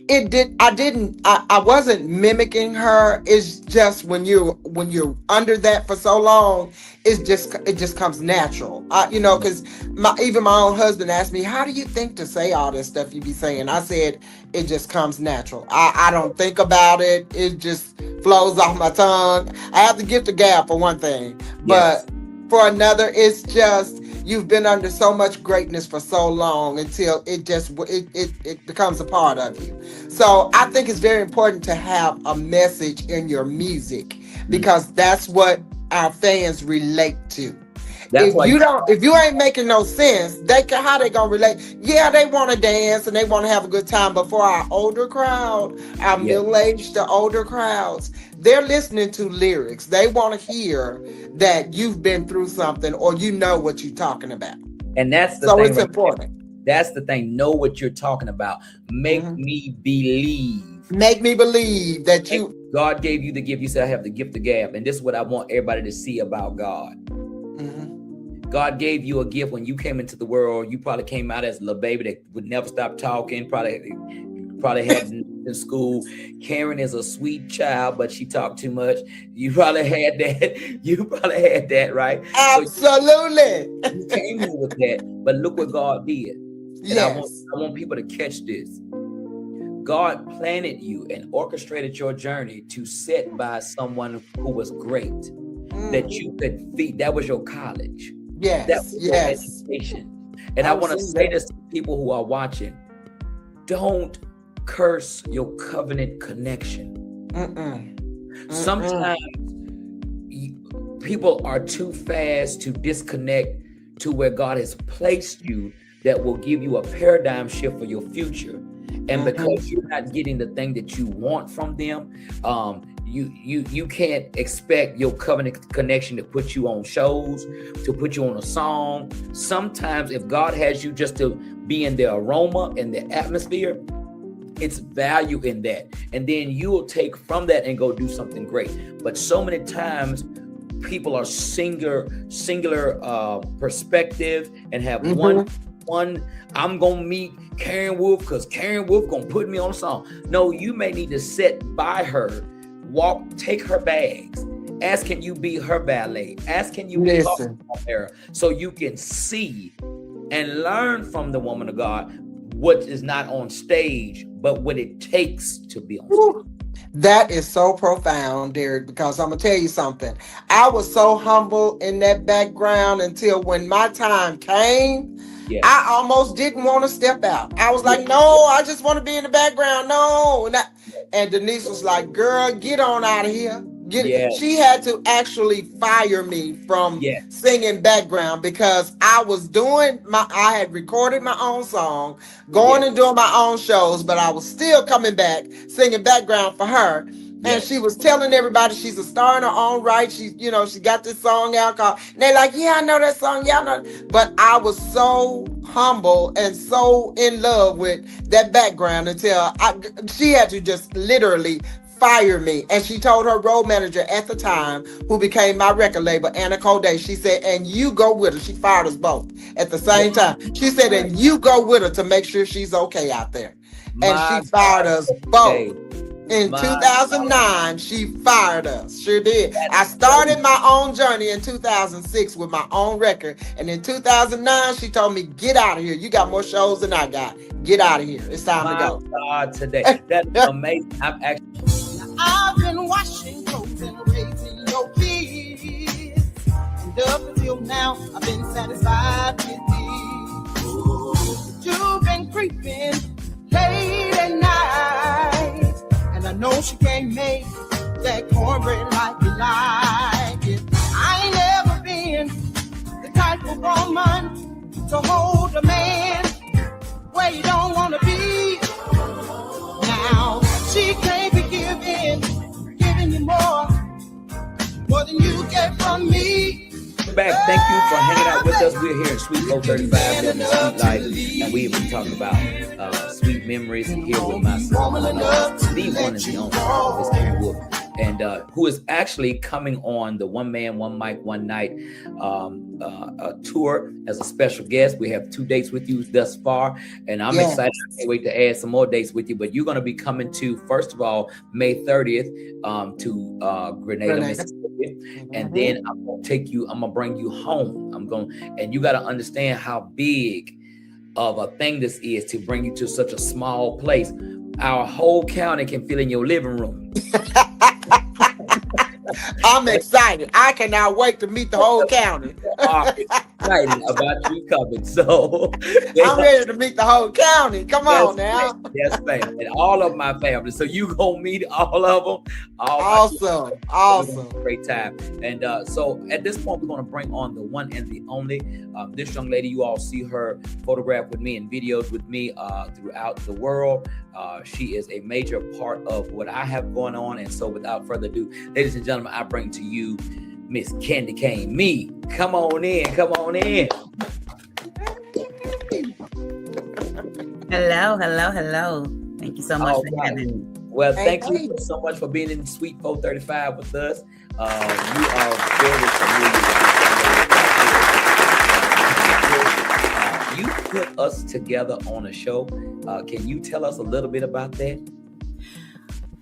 I wasn't mimicking her. It's just when you're under that for so long, it just comes natural. You know, because even my own husband asked me, how do you think to say all this stuff you be saying? I said, it just comes natural. I don't think about it. It just flows off my tongue. I have to gift the gab for one thing, Yes. but for another, it's just you've been under so much greatness for so long until it becomes a part of you. So I think it's very important to have a message in your music because that's what our fans relate to. That's why If you ain't making no sense, how they gonna relate? Yeah, they want to dance and they want to have a good time, but for our older crowd, our middle-aged to older crowds, they're listening to lyrics. They want to hear that you've been through something or you know what you're talking about. And that's the so thing. It's important. That's the thing. Know what you're talking about. Make me believe. Make me believe that God gave you the gift. You said, I have the gift of gab. And this is what I want everybody to see about God. God gave you a gift when you came into the world. You probably came out as a little baby that would never stop talking. Probably had in school. Karen is a sweet child, but she talked too much. You probably had that. Right? Absolutely. So you came in with that, but look what God did. Yes. I want people to catch this. God planted you and orchestrated your journey to sit by someone who was great, that you could feed. That was your college. Yes. That was your education. And I want to say this to people who are watching. Don't curse your covenant connection. Sometimes people are too fast to disconnect to where God has placed you that will give you a paradigm shift for your future. And because you're not getting the thing that you want from them, you can't expect your covenant connection to put you on shows, to put you on a song. Sometimes if God has you just to be in the aroma and the atmosphere, it's value in that. And then you will take from that and go do something great. But so many times people are singular perspective and have one, I'm gonna meet Karen Wolf because Karen Wolf gonna put me on a song. No, you may need to sit by her, take her bags, ask can you be her ballet, ask can you be her, so you can see and learn from the woman of God what is not on stage, but what it takes to be on stage. That is so profound, Derek, because I'm going to tell you something. I was so humble in that background until when my time came, I almost didn't want to step out. I was like, no, I just want to be in the background. No. And Denise was like, girl, get on out of here. She had to actually fire me from singing background because I had recorded my own song, going and doing my own shows, but I was still coming back singing background for her. And she was telling everybody she's a star in her own right. She got this song out called, and they're like, yeah, I know that song. Yeah, I know. But I was so humble and so in love with that background until she had to just literally fire me. And she told her road manager at the time, who became my record label, Anna Colday, she said, and you go with her. She fired us both at the same time. She said, and you go with her to make sure she's okay out there. And she fired us both. In 2009, she fired us. Sure did. I started my own journey in 2006 with my own record. And in 2009, she told me, get out of here. You got more shows than I got. Get out of here. It's time to go. God, today. That's amazing. I've been washing clothes and raising your kids. And up until now, I've been satisfied with these. You've been creeping late at night. And I know she can't make that cornbread like you like it. I ain't never been the type of woman to hold a man where you don't want to be. Now, she can't be giving you more than you get from me. Back. Thank you for hanging out with us. We're here in Sweet 035, living the sweet life, and we've been talking about sweet memories. And here with my son, the one and the only, Miss Karen Wolf. and who is actually coming on the One Man, One Mic, One Night tour as a special guest. We have 2 dates with you thus far, and I'm excited. I can't wait to add some more dates with you. But you're going to be coming to, first of all, May 30th to Grenada, Mississippi, and then I'm going to take you. I'm going to bring you home. And you got to understand how big of a thing this is to bring you to such a small place. Our whole county can fit in your living room. I'm excited. I cannot wait to meet the whole county. I'm excited about you coming. So I'm ready to meet the whole county. Come on now. Yes, ma'am. And all of my family. So you gonna meet all of them. Awesome. Great time. And so at this point, we're gonna bring on the one and the only. This young lady, you all see her photographed with me and videos with me throughout the world. She is a major part of what I have going on. And so without further ado, ladies and gentlemen, I bring to you Miss Candy Cane. Me, come on in. Hello. Thank you so much for having me. Well, thank you so much for being in Suite 435 with us. You are very familiar. You put us together on a show. Can you tell us a little bit about that?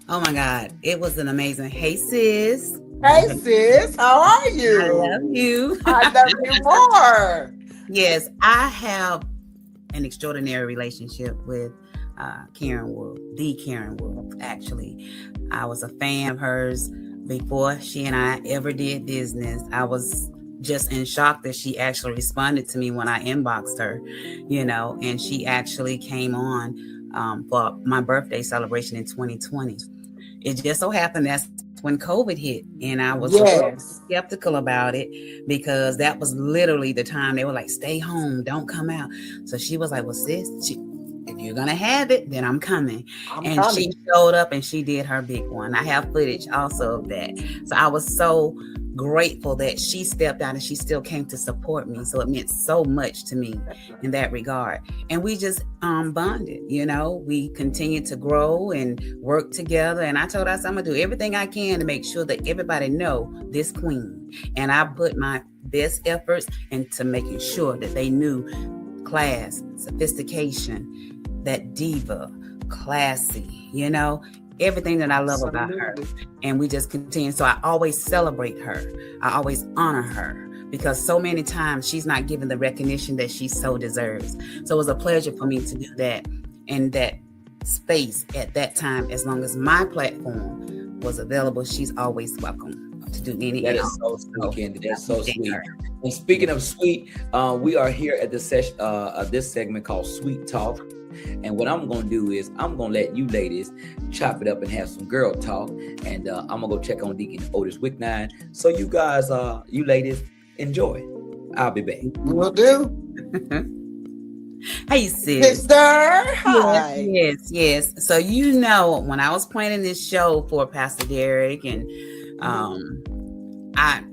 Oh my God, it was an amazing. Hey sis. Hey sis, how are you? I love you. I love you more. Yes, I have an extraordinary relationship with Karen Wolf, the Karen Wolf, actually. I was a fan of hers before she and I ever did business. I was just in shock that she actually responded to me when I inboxed her, and she actually came on for my birthday celebration in 2020. It just so happened that's when COVID hit, and I was skeptical about it because that was literally the time they were like, stay home, don't come out. So she was like, well, sis, if you're going to have it, then I'm coming. She showed up and she did her big one. I have footage also of that. So I was so grateful that she stepped out and she still came to support me. So it meant so much to me in that regard. And we just bonded, we continued to grow and work together. And I told us I'm going to do everything I can to make sure that everybody know this queen. And I put my best efforts into making sure that they knew class, sophistication, that diva, classy, everything that I love about her. And we just continue. So I always celebrate her. I always honor her because so many times she's not given the recognition that she so deserves. So it was a pleasure for me to do that in that space at that time. As long as my platform was available, she's always welcome to do anything. That is so sweet, Candy. That's so sweet. And speaking of sweet, we are here at this segment called Sweet Talk. And what I'm going to do is I'm going to let you ladies chop it up and have some girl talk. And I'm going to go check on Deacon Otis Wicknine. So you guys, you ladies, enjoy. I'll be back. Will do. Hey, sis. Sister. Hi. Yes. So, when I was planning this show for Pastor Derek and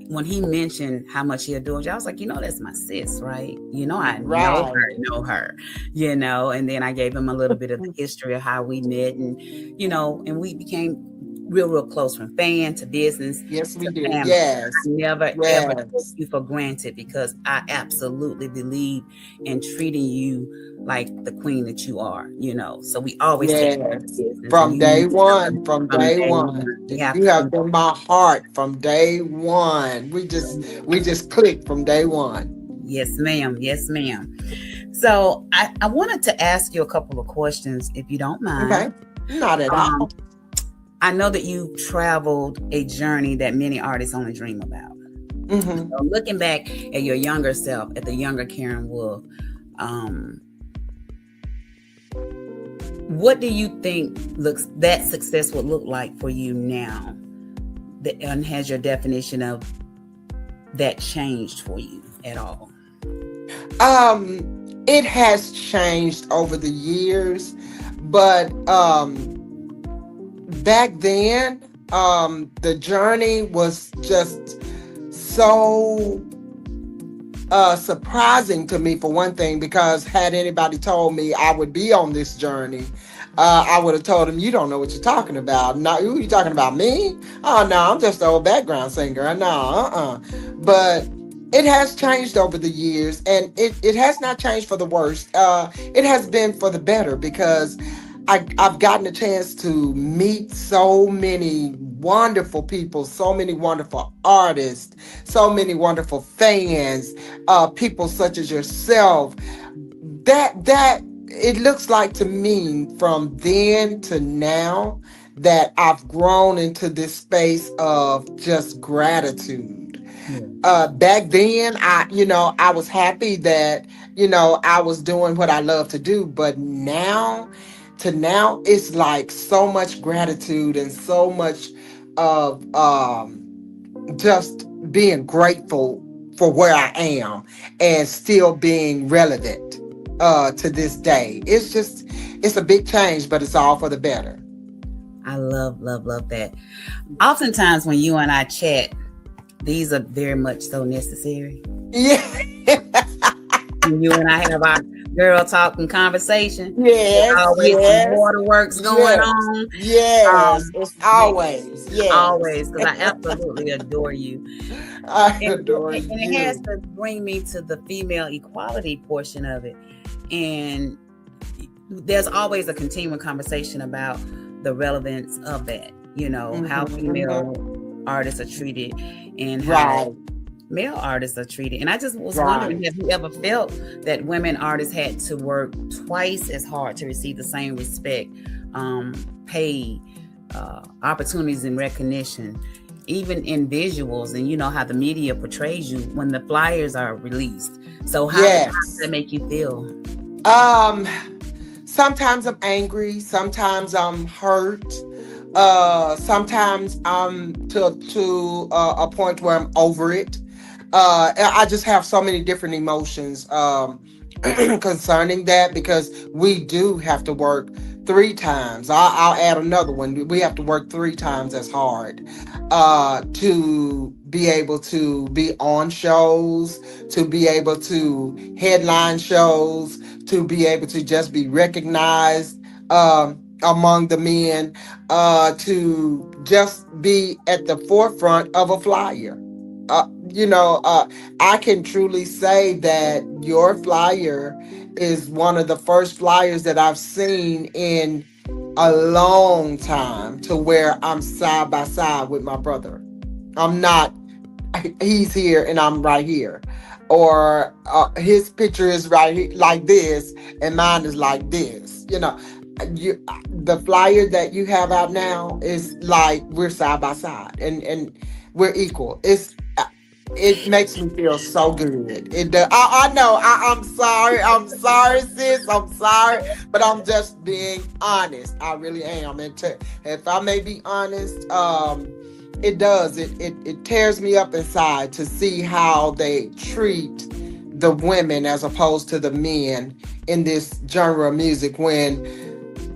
when he mentioned how much he adored you, I was like, that's my sis, right? I know her, and then I gave him a little bit of the history of how we met and, and we became real close from fan to business. Yes, we did. Family. Yes. I never ever took you for granted because I absolutely believe in treating you like the queen that you are, so we always take care of business. From day one. You have been my heart from day one. We just clicked from day one. Yes, ma'am. So I wanted to ask you a couple of questions, if you don't mind. Okay. Not at all. I know that you traveled a journey that many artists only dream about. Mm-hmm. So looking back at your younger self, at the younger Karen Wolf, what do you think that success would look like for you now? And has your definition of that changed for you at all? It has changed over the years, but back then, the journey was just so surprising to me for one thing, because had anybody told me I would be on this journey, I would have told them, you don't know what you're talking about. No, who you talking about, me? Oh no, I'm just an old background singer. No, But it has changed over the years, and it has not changed for the worst. It has been for the better, because I've gotten a chance to meet so many wonderful people, so many wonderful artists, so many wonderful fans, people such as yourself. That it looks like to me from then to now that I've grown into this space of just gratitude. Back then, I was happy that, I was doing what I love to do, but now it's like so much gratitude and so much of just being grateful for where I am and still being relevant to this day. It's a big change, but it's all for the better. I love that. Oftentimes when you and I chat, these are very much so necessary. Yeah. When you and I have our girl talking conversation. Yes. Always Yes. some waterworks going on. Yes. It's always. Yes. Always, because I absolutely adore you. I adore you. And it has to bring me to the female equality portion of it. And there's always a continuing conversation about the relevance of that, how female artists are treated and how male artists are treated. And I just was wondering, have you ever felt that women artists had to work twice as hard to receive the same respect, pay, opportunities and recognition, even in visuals, and how the media portrays you when the flyers are released? So how does that make you feel? Sometimes I'm angry, sometimes I'm hurt, sometimes I'm to a point where I'm over it. I just have so many different emotions concerning that, because we do have to work 3 times. I'll add another one. We have to work 3 times as hard to be able to be on shows, to be able to headline shows, to be able to just be recognized among the men, to just be at the forefront of a flyer. I can truly say that your flyer is one of the first flyers that I've seen in a long time, to where I'm side by side with my brother. I'm not, he's here and I'm right here. Or his picture is right here, like this, and mine is like this. The flyer that you have out now is like we're side by side, and we're equal. It makes me feel so good. It does. I know. I'm sorry. I'm sorry, sis. I'm sorry, but I'm just being honest. I really am. And if I may be honest, it does. It tears me up inside to see how they treat the women as opposed to the men in this genre of music, when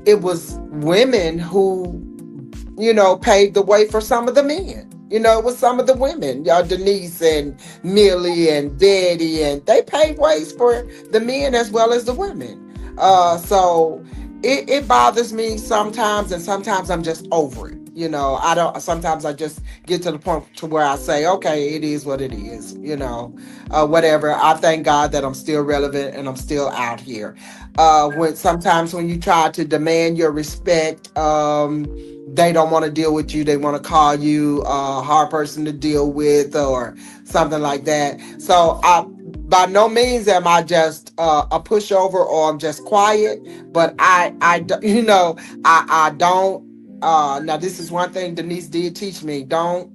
it was women who, paved the way for some of the men. It was some of the women, Denise and Millie and Betty, and they paved ways for the men as well as the women. So it bothers me sometimes, and sometimes I'm just over it. Sometimes I just get to the point to where I say, okay, it is what it is, whatever. I thank God that I'm still relevant and I'm still out here. Sometimes when you try to demand your respect, they don't want to deal with you. They want to call you a hard person to deal with or something like that. So by no means am I just a pushover or I'm just quiet, but I don't. Now this is one thing Denise did teach me: don't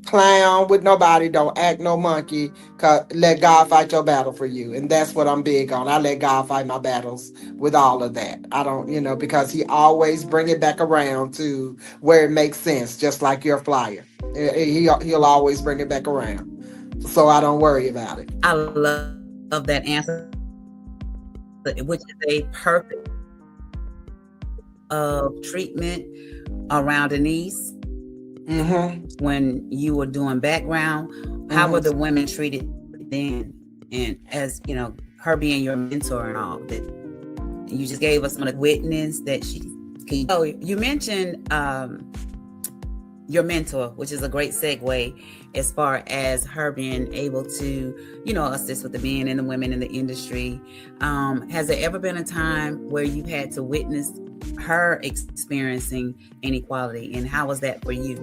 clown with nobody, don't act no monkey. Let God fight your battle for you, and that's what I'm big on. I let God fight my battles with all of that. I don't, because He always bring it back around to where it makes sense, just like your flyer. He'll always bring it back around, so I don't worry about it. I love that answer, which is a perfect treatment around Denise. Mm-hmm. When you were doing background, how were the women treated then? and as you know, her being your mentor and all that, you just gave us some of the witness that she. Oh, you mentioned your mentor, which is a great segue as far as her being able to, you know, assist with the men and the women in the industry. Has there ever been a time where you had to witness her experiencing inequality, and how was that for you?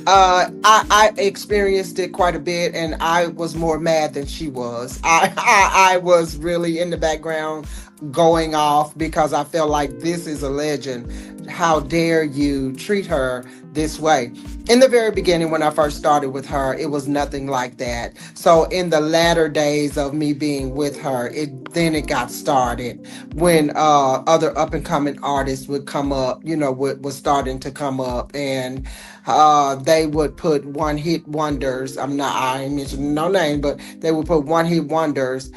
I experienced it quite a bit, and I was more mad than she was. I was really in the background going off because I felt like this is a legend. How dare you treat her this way? In the very beginning, when I first started with her, it was nothing like that. So in the latter days of me being with her, it got started when other up and coming artists would come up, you know, was starting to come up, and they would put one hit wonders. I ain't mentioning no name, but they would put one hit wonders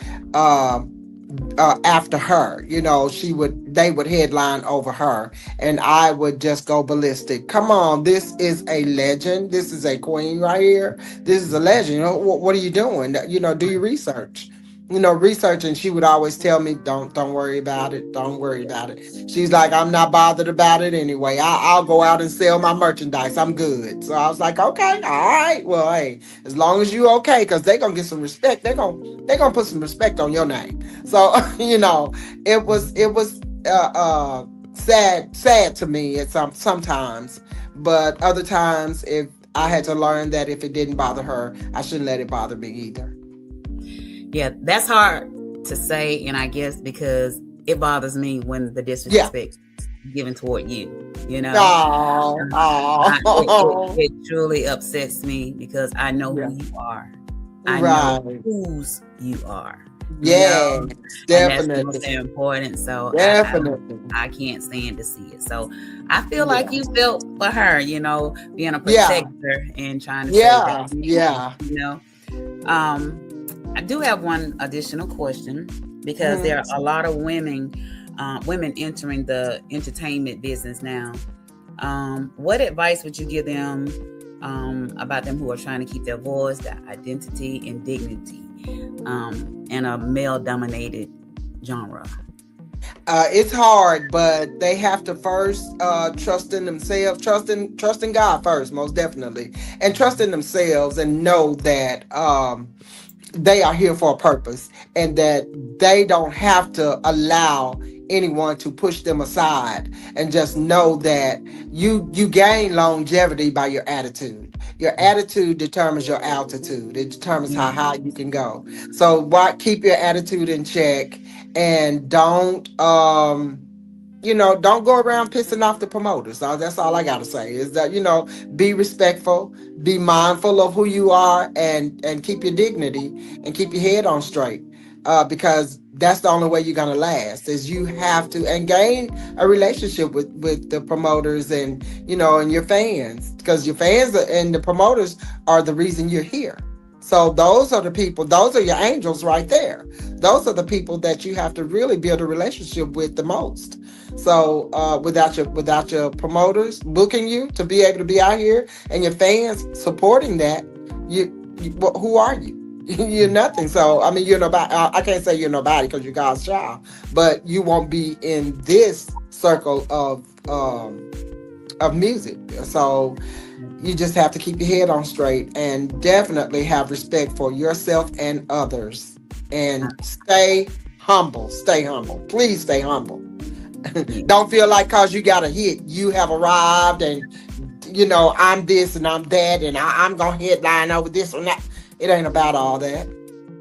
after her. You know, they would headline over her, and I would just go ballistic. Come on, this is a legend. This is a queen right here. This is a legend. You know, what are you doing? You know, do your research. You know, research. And she would always tell me, don't worry about it. Don't worry about it. She's like, I'm not bothered about it anyway. I'll go out and sell my merchandise. I'm good. So I was like, okay, all right. Well, hey, as long as you okay, because they're gonna get some respect. They're gonna put some respect on your name. So you know, it was sad to me at sometimes, but other times, if I had to learn that if it didn't bother her, I shouldn't let it bother me either. Yeah, that's hard to say, and I guess because it bothers me when the disrespect is given toward you. You know, it truly upsets me because I know who you are. I know whose you are. Yeah, definitely. And that's important. So definitely, I can't stand to see it. So I feel like you felt for her, you know, being a protector and trying to save that, you know. I do have one additional question because there are a lot of women entering the entertainment business now. What advice would you give them about them who are trying to keep their voice, their identity, and dignity in a male-dominated genre? It's hard, but they have to first trust in themselves, trust in God first, most definitely, and trust in themselves, and know that they are here for a purpose, and that they don't have to allow anyone to push them aside, and just know that you gain longevity by your attitude. Your attitude determines your altitude. It determines how high you can go. So keep your attitude in check, and don't don't go around pissing off the promoters. That's all I gotta say is that, you know, be respectful, be mindful of who you are, and keep your dignity and keep your head on straight. Because that's the only way you're gonna last, is you have to and gain a relationship with the promoters and, you know, and your fans, because your fans and the promoters are the reason you're here. So those are the people, those are your angels right there. Those are the people that you have to really build a relationship with the most. So without your promoters booking you to be able to be out here, and your fans supporting that, who are you? You're nothing. So I mean, you're nobody. I can't say you're nobody because you're God's child, but you won't be in this circle of music. So you just have to keep your head on straight, and definitely have respect for yourself and others, and stay humble. Stay humble. Please stay humble. Don't feel like because you got a hit, you have arrived, and, you know, I'm this and I'm that, and I'm going to headline over this and that. It ain't about all that.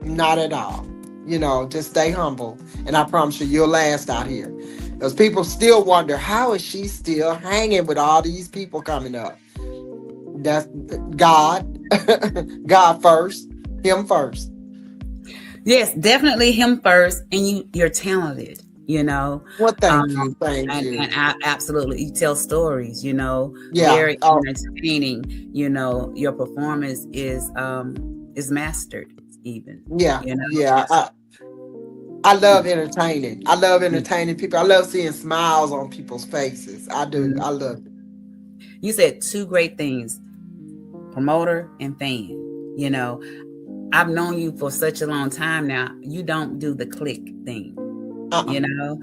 Not at all. You know, just stay humble, and I promise you'll last out here. Because people still wonder, how is she still hanging with all these people coming up? That's God. God first. Him first. Yes, definitely him first. And you're talented, you know. Well, thank you. Thank you. And absolutely, you tell stories, you know. Yeah. Very entertaining. You know, your performance is mastered even. Yeah. You know? Yeah. I love entertaining. I love entertaining people. I love seeing smiles on people's faces. I do. I love it. You said two great things, promoter and fan. You know, I've known you for such a long time now. You don't do the click thing, you know,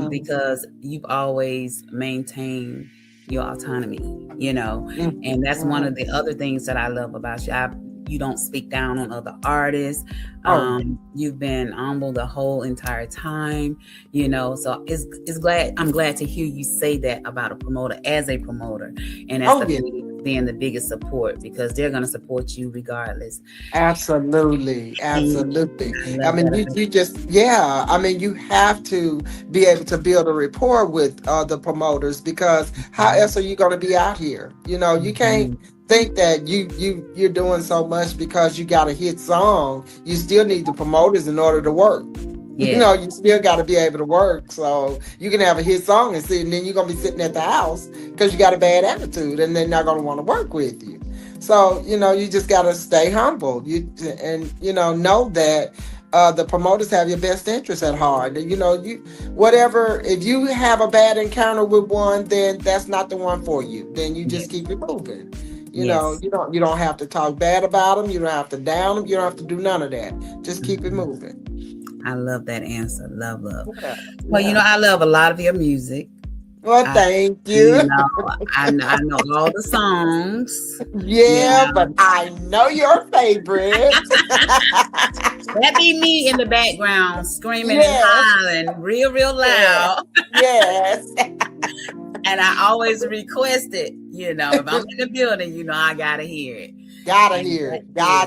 because you've always maintained your autonomy, you know, and that's one of the other things that I love about you. You don't speak down on other artists. You've been humble the whole entire time, you know. So I'm glad to hear you say that about a promoter as a promoter, and that's being the biggest support, because they're going to support you regardless. Absolutely. I mean, you just, I mean, you have to be able to build a rapport with the promoters, because how else are you going to be out here? You know, you can't think that you're doing so much because you got a hit song. You still need the promoters in order to work. You know, you still got to be able to work. So you can have a hit song and then you're going to be sitting at the house because you got a bad attitude, and they're not going to want to work with you. So, you know, you just got to stay humble. Know that the promoters have your best interest at heart. You know, if you have a bad encounter with one, then that's not the one for you. Then you just keep it moving. You know, you don't have to talk bad about them. You don't have to down them. You don't have to do none of that. Just keep it moving. I love that answer. Love. Well, you know, I love a lot of your music. Well, thank you. I know all the songs. But I know your favorite. That be me in the background screaming and hollering real loud. Yes. And I always request it. You know, if I'm in the building, you know, I gotta hear it. Got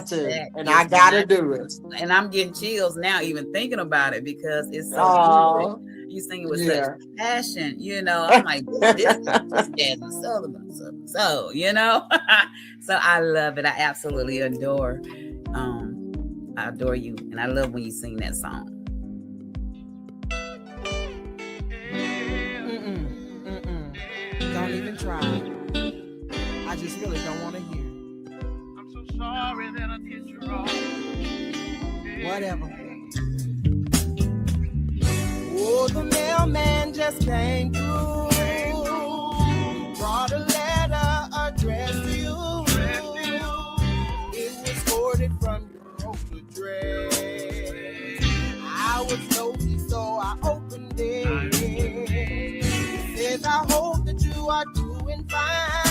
to. And I gotta do it. And I'm getting chills now, even thinking about it, because it's so good. You sing it with such passion, you know. I'm like, this Jasmine Sullivan. So, you know. So I love it. I absolutely adore you. And I love when you sing that song. Don't even try. I just really don't want to hear. I'm so sorry that I did you wrong. Whatever. Oh, the mailman just came through. Brought a letter addressed to you. It was forwarded from your old address. I was nosy, so I opened it. It says, I hope that you are doing fine.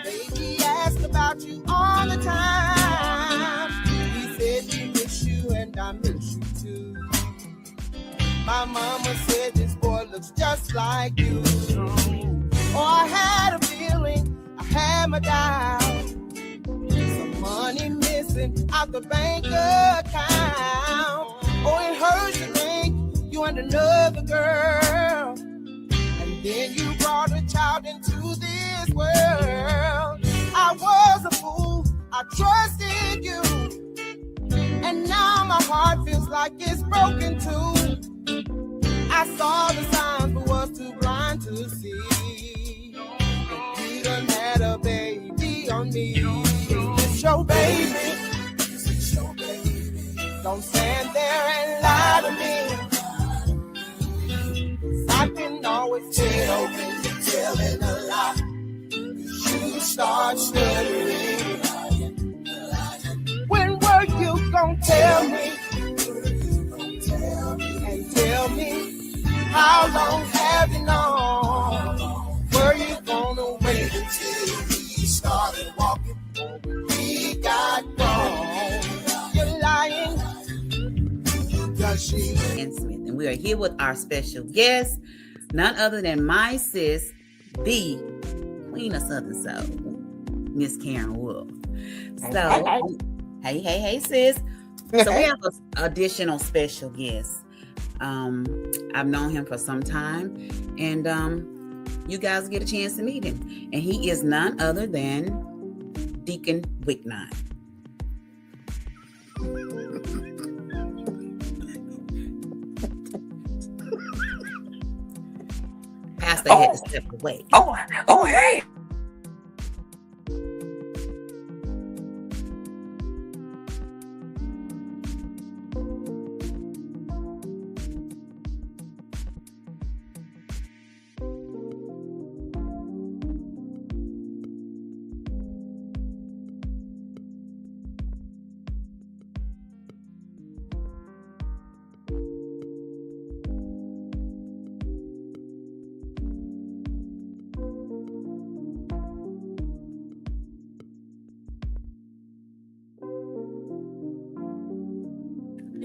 Baby asked about you all the time. He said he miss you and I miss you too. My mama said this boy looks just like you. Oh, I had a feeling, I had my doubts. Some money missing out the bank account. Oh, it hurts to think you and another girl. And then you brought a child into this world. I was a fool, I trusted you. And now my heart feels like it's broken too. I saw the signs but was too blind to see. And you done had a baby on me. It's your baby. Don't stand there and lie to me. 'Cause I can always tell when you're telling a lie. You start stuttering. When were you gonna tell me? And tell me, how long have you known? Were you gonna wait until he started walking? Or when he got gone? You're lying. And we are here with our special guest, none other than my sis, the Queen of Southern Soul, Miss Karen Wolf. So, hey, sis. So we have an additional special guest. I've known him for some time, and you guys get a chance to meet him. And he is none other than Deacon Wicknine. Pastor had to step away. Oh, hey.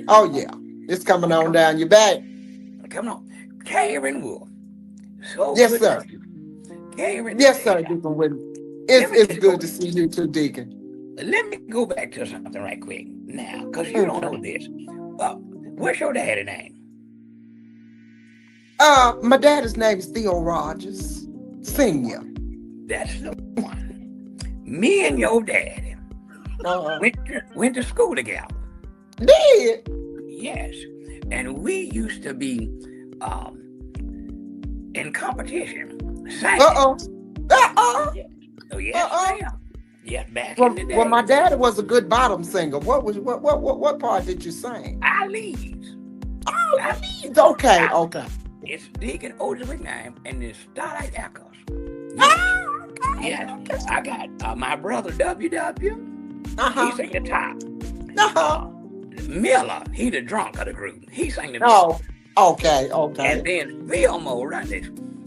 Oh yeah, it's coming on down your back. Come on. Karen Wolf. So Yes, good sir. to see you. Karen. Yes, sir, Deacon Whitney. It's good to see you too, Deacon. Let me go back to something right quick now, because you don't know this. What's your daddy name? My daddy's name is Theo Rogers Senior. That's the one. Me and your daddy went to school together. Did? Yes. And we used to be in competition. Singing. Uh-oh. Oh, yes, ma'am. Yes, back in the day. Well, my daddy was a good bottom singer. What part did you sing? I leads. Okay. It's Deacon Otis McNair and the Starlight Echoes. Yes. I got my brother WW. He sang the top. Miller, he the drunk of the group. He sang the Oh, okay. And then Vilmo right there.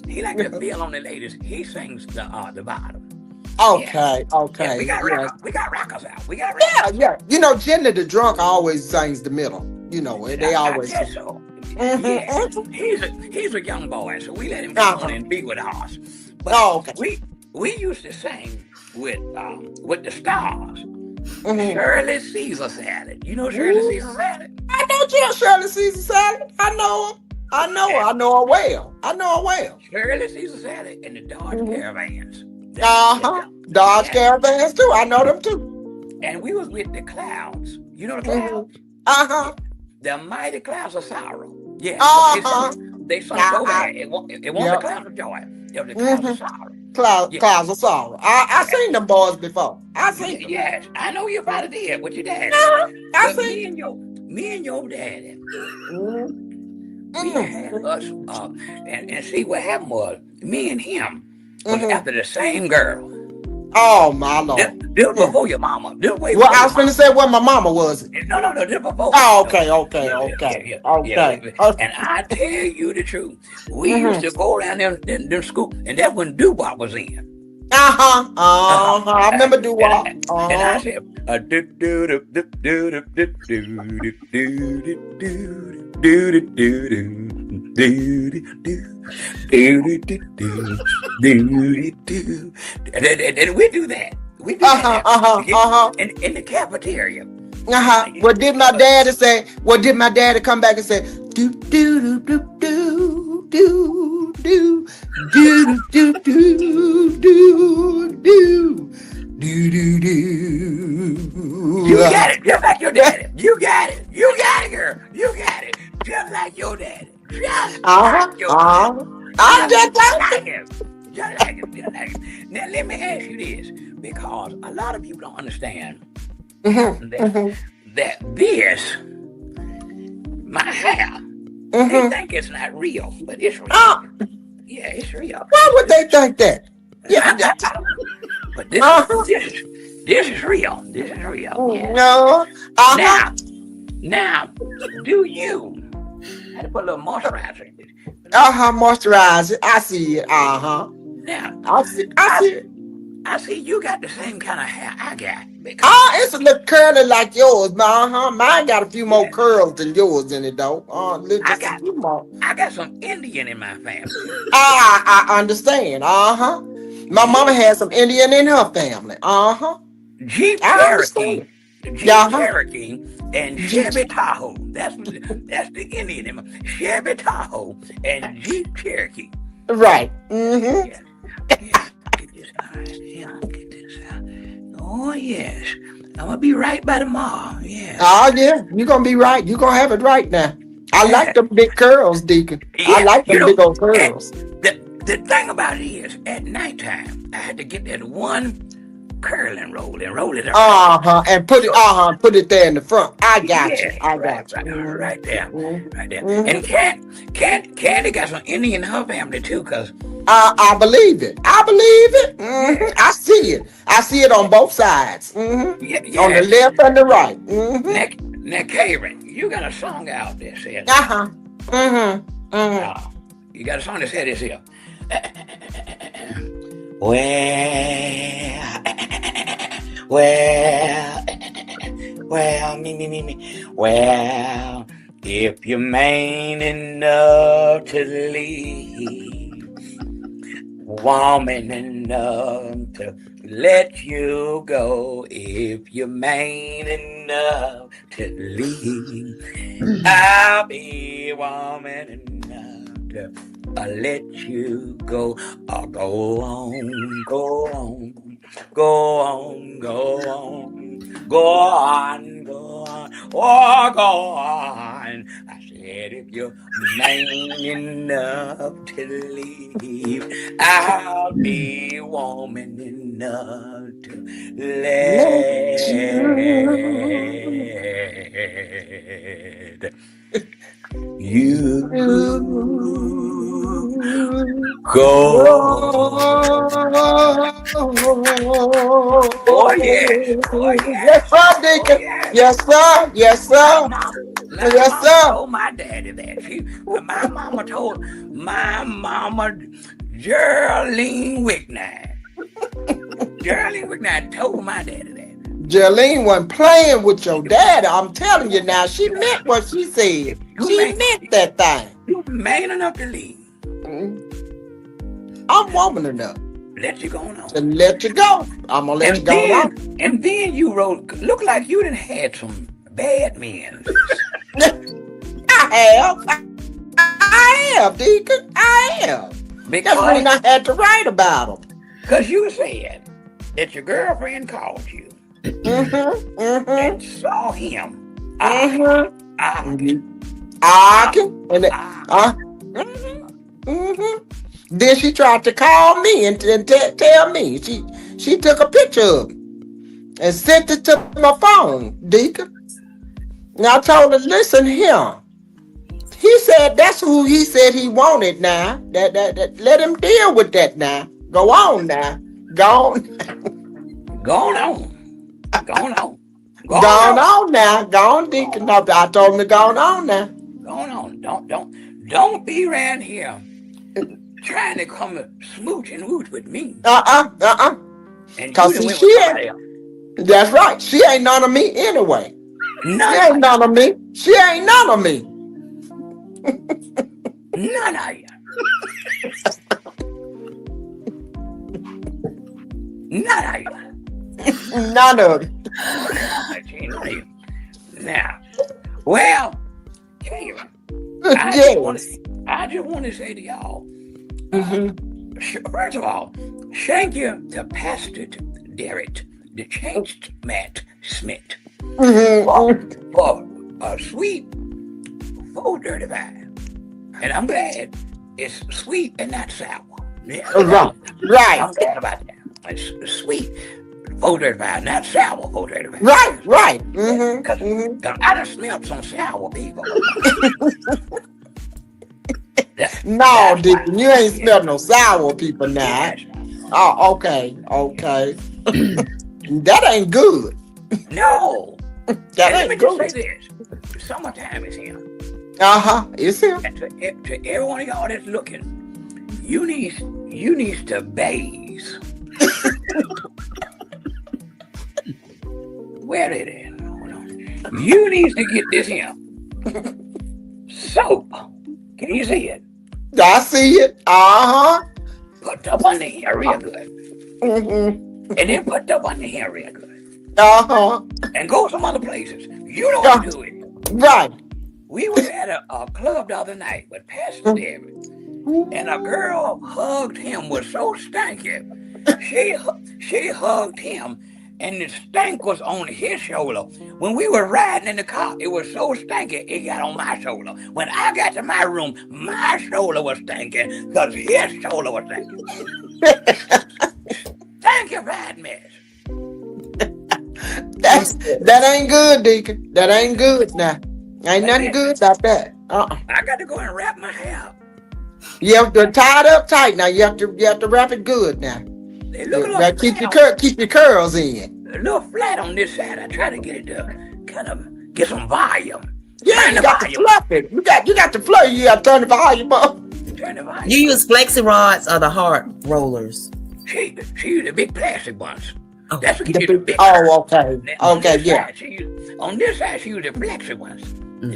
He like to feel on the ladies. He sings the bottom. Okay. Yeah, we got rockers out. We got rockers. Yeah. You know, Jenny the drunk always sings the middle. You know, they always. I guess so. Yeah. He's a young boy, so we let him come on and be with us. But we used to sing with the stars. Shirley Caesar salad. You know Shirley Caesar salad? I know Shirley Caesar salad. I know her. I know her well. Shirley Caesar salad and the Dodge Caravans. Dodge Caravans too. I know them too. And we was with the Clouds. You know the Clouds? The Mighty Clouds of Sorrow. Yeah. They sung so bad. It wasn't the Clouds of Joy. It was the Clouds of Sorrow. Clouds of Sorrow. I seen them boys before. I seen them. Yes, I know your father did with your dad. I seen me and your daddy. We had us and see what happened was me and him was after the same girl. Oh my Lord. This was before your mama. I was going to say what my mama was. No, this before. Oh, okay. And I tell you the truth. We used to go around them school, and that's when doo-wop was in. I remember doo-wop. And I said, and we do that. We do that. In the cafeteria. What did my daddy say? What did my daddy come back and say? Do do do do do do do do do do do do do. You got it, just like your daddy. You got it, girl. You got it, just like your daddy. Just like your daddy. I'm just like him. Just like him. Now let me ask you this, because a lot of people don't understand that this, my hair, they think it's not real, but it's real. Yeah, it's real. Why would they think that? Yeah, but this is real. This is real. Yeah. No. Now, do you? I had to put a little moisturizer in it. Moisturize it. I see it. Now, I see it. I see you got the same kind of hair I got. It's a little curly like yours, mine got a few more curls than yours in it, though. I got some Indian in my family. I understand. My mama had some Indian in her family. Jeep Cherokee. Cherokee and Chevy Tahoe. That's the Indian in my Chevy Tahoe and Jeep Cherokee. Right. Yeah. Get this out. Oh yes, I'm gonna be right by tomorrow. Yeah. Oh yeah, you're gonna be right. You're gonna have it right now. I like them big curls, Deacon. I like them big old curls. The thing about it is, at nighttime, I had to get that one curling roll and roll it up. And put it there in the front. I got you. I got you. Right there. Right there. And Candy got some Indian in her family too, cause I believe it. I see it. I see it on both sides. On the left and the right. Now, Karen, you got a song out there says. You got a song that said this here. Well, me. Well, if you're man enough to leave, woman enough to let you go, if you're man enough to leave, I'll be woman enough to let you go. Oh, go on, go on, go on, go on, go on, go on, oh, go on. I said, if you're man enough to leave, I'll be woman enough to let you go. Oh yeah, oh yeah. Yes, sir, Deacon. Oh, yeah. Yes, sir. Yes, sir. Yes, sir. Told my daddy that. My mama told my mama, Geraldine Wicknight. Geraldine Wicknight told my daddy that. Geraldine wasn't playing with your daddy. I'm telling you now, she meant what she said. She meant that thing. You man enough to leave. I'm woman enough. Let you go on. To let you go. I'm gonna let you go on. And then you wrote, look like you done had some bad men. I have, Deacon. I have. That's when I had to write about them. Because you said that your girlfriend called you and saw him Then she tried to call me and tell me. She took a picture of it and sent it to my phone, Deacon. And I told her, listen here. He said that's who he said he wanted now. That let him deal with that now. Go on now. Go on. Go on. Go on. Go on now. Go on, Deacon. No, I told him to go on now. Go on. Don't be around here trying to come smooch and wooch with me. Because she ain't. That's right. She ain't none of me anyway. She ain't none of me. She ain't none of me. None of you. None of you. None of you. Now, well, Karen, I just want to say to y'all, first of all, thank you to Pastor Derek, the changed Matt Smith, for a sweet 435. And I'm glad it's sweet and not sour. Yeah, right. I'm glad about that. It's sweet 435, not sour 435. Right. Because I done smelled some sour people. No, Deacon, you ain't smelled no sour people now. Oh, okay. That ain't good. No. That ain't let me good. just say this. Summertime is here. It's here. And to every one of y'all that's looking, you need to bathe. Where it is? Hold on. You need to get this here. Soap. Can you see it? I see it. Put up on the hair real good. And then put up on the hair real good. And go some other places. You don't do it. Right. We was at a club the other night with Pastor David, and a girl hugged him, was so stanky. She hugged him, and the stank was on his shoulder. When we were riding in the car, it was so stanky, it got on my shoulder. When I got to my room, my shoulder was stanky, because his shoulder was stanky. Thank you, bad mess. That ain't good, Deacon. That ain't good now. Ain't nothing good about that. I got to go and wrap my hair up. You have to tie it up tight now. You have to wrap it good now. Keep your curls in. A little flat on this side. I try to get it to kind of get some volume. Yeah, you got to fluff it. You got to fluff it. You got to turn the volume up. You use flexi rods or the hard rollers? She the big plastic ones. Oh, That's what gives you the big oh, okay. On Okay, this yeah. side, on this side, she use the flexy ones.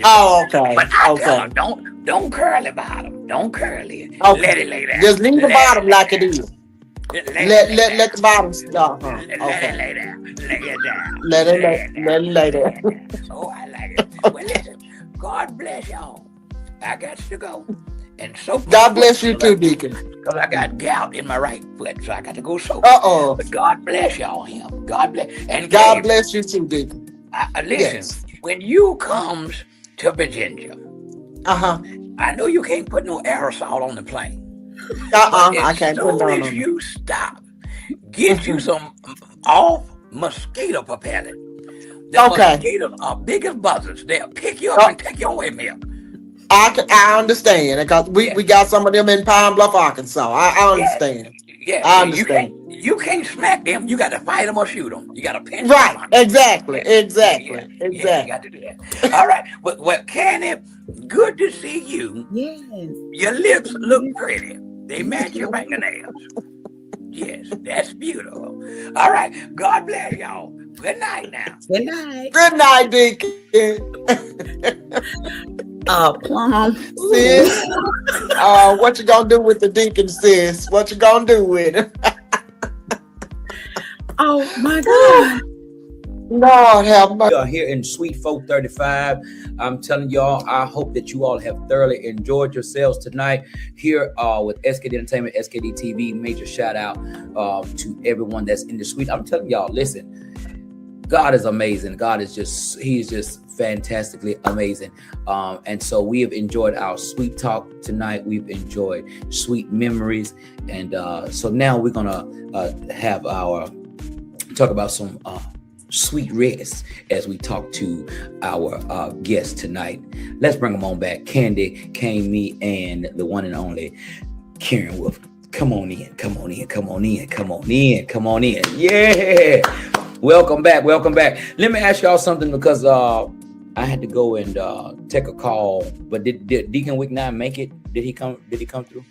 Oh, okay. But I tell her, Okay. don't curl the bottom. Don't curl it. Okay. Let it lay down. Just leave the Let bottom lay like it down. is. Let Let the bottom stop. Let it Okay. lay down. Lay it down. Let it lay there. Oh, I like it. Well, listen, God bless y'all. I got to go. And soak my God foot bless you too, Deacon. because I got gout in my right foot, so I got to go soak. Uh-oh. But God bless y'all, him. God bless. And God Gabe, bless you too, Deacon. listen, Yes. when you comes to Virginia, Uh-huh. I know you can't put no aerosol on the plane. I can't put As none soon as on. you stop, get you some off mosquito propellant. The Okay. mosquitoes are big as buzzards. They'll pick you up and take your way milk. I understand because we got some of them in Pine Bluff, Arkansas. I understand. Yeah, I understand. You can't smack them. You got to fight them or shoot them. You got to pinch Right. them. Exactly. Yeah, Exactly. you Exactly. got to do that. All right. Well, Candy, good to see you. yes. Your lips look pretty. They match your fingernails. Yes, that's beautiful. All right. God bless y'all. Good night now. Good night. Good night, Deacon. Plum. Sis. What you gonna do with the Deacon, sis? What you gonna do with him? Oh my God. Lord have mercy. We are here in Suite 435. I'm telling y'all, I hope that you all have thoroughly enjoyed yourselves tonight here with SKD Entertainment, SKD TV. Major shout out to everyone that's in the suite. I'm telling y'all, listen, God is amazing. He's just fantastically amazing. And so we have enjoyed our sweet talk tonight. We've enjoyed sweet memories. And so now we're gonna talk about some sweet rest as we talk to our guest tonight. Let's bring them on back. Candy, me, and the one and only Karen Wolf. Come on in, come on in, come on in, come on in, come on in. Yeah. Welcome back. Let me ask y'all something because I had to go and take a call. But did Deacon Wick 9 make it? Did he come through?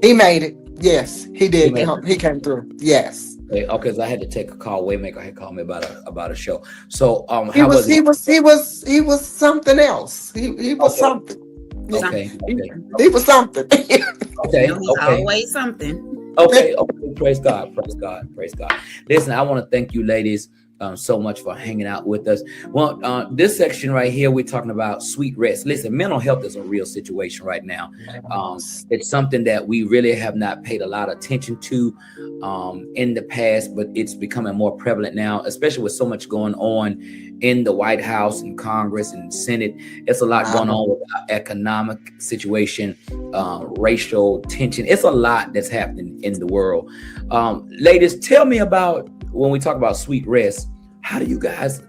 He made it. Yes, he did. He He came through. Yes. Okay, because I had to take a call. Waymaker had called me about a show. So He was something else. He was something. Okay. He was something. Okay. Always something. Okay. Praise God. Listen, I want to thank you, ladies, so much for hanging out with us. Well, this section right here, we're talking about sweet rest. Listen, mental health is a real situation right now. It's something that we really have not paid a lot of attention to in the past, but it's becoming more prevalent now, especially with so much going on in the White House and Congress and Senate. It's a lot going on with our economic situation, racial tension. It's a lot that's happening in the world. Ladies, tell me about, when we talk about sweet rest, how do you guys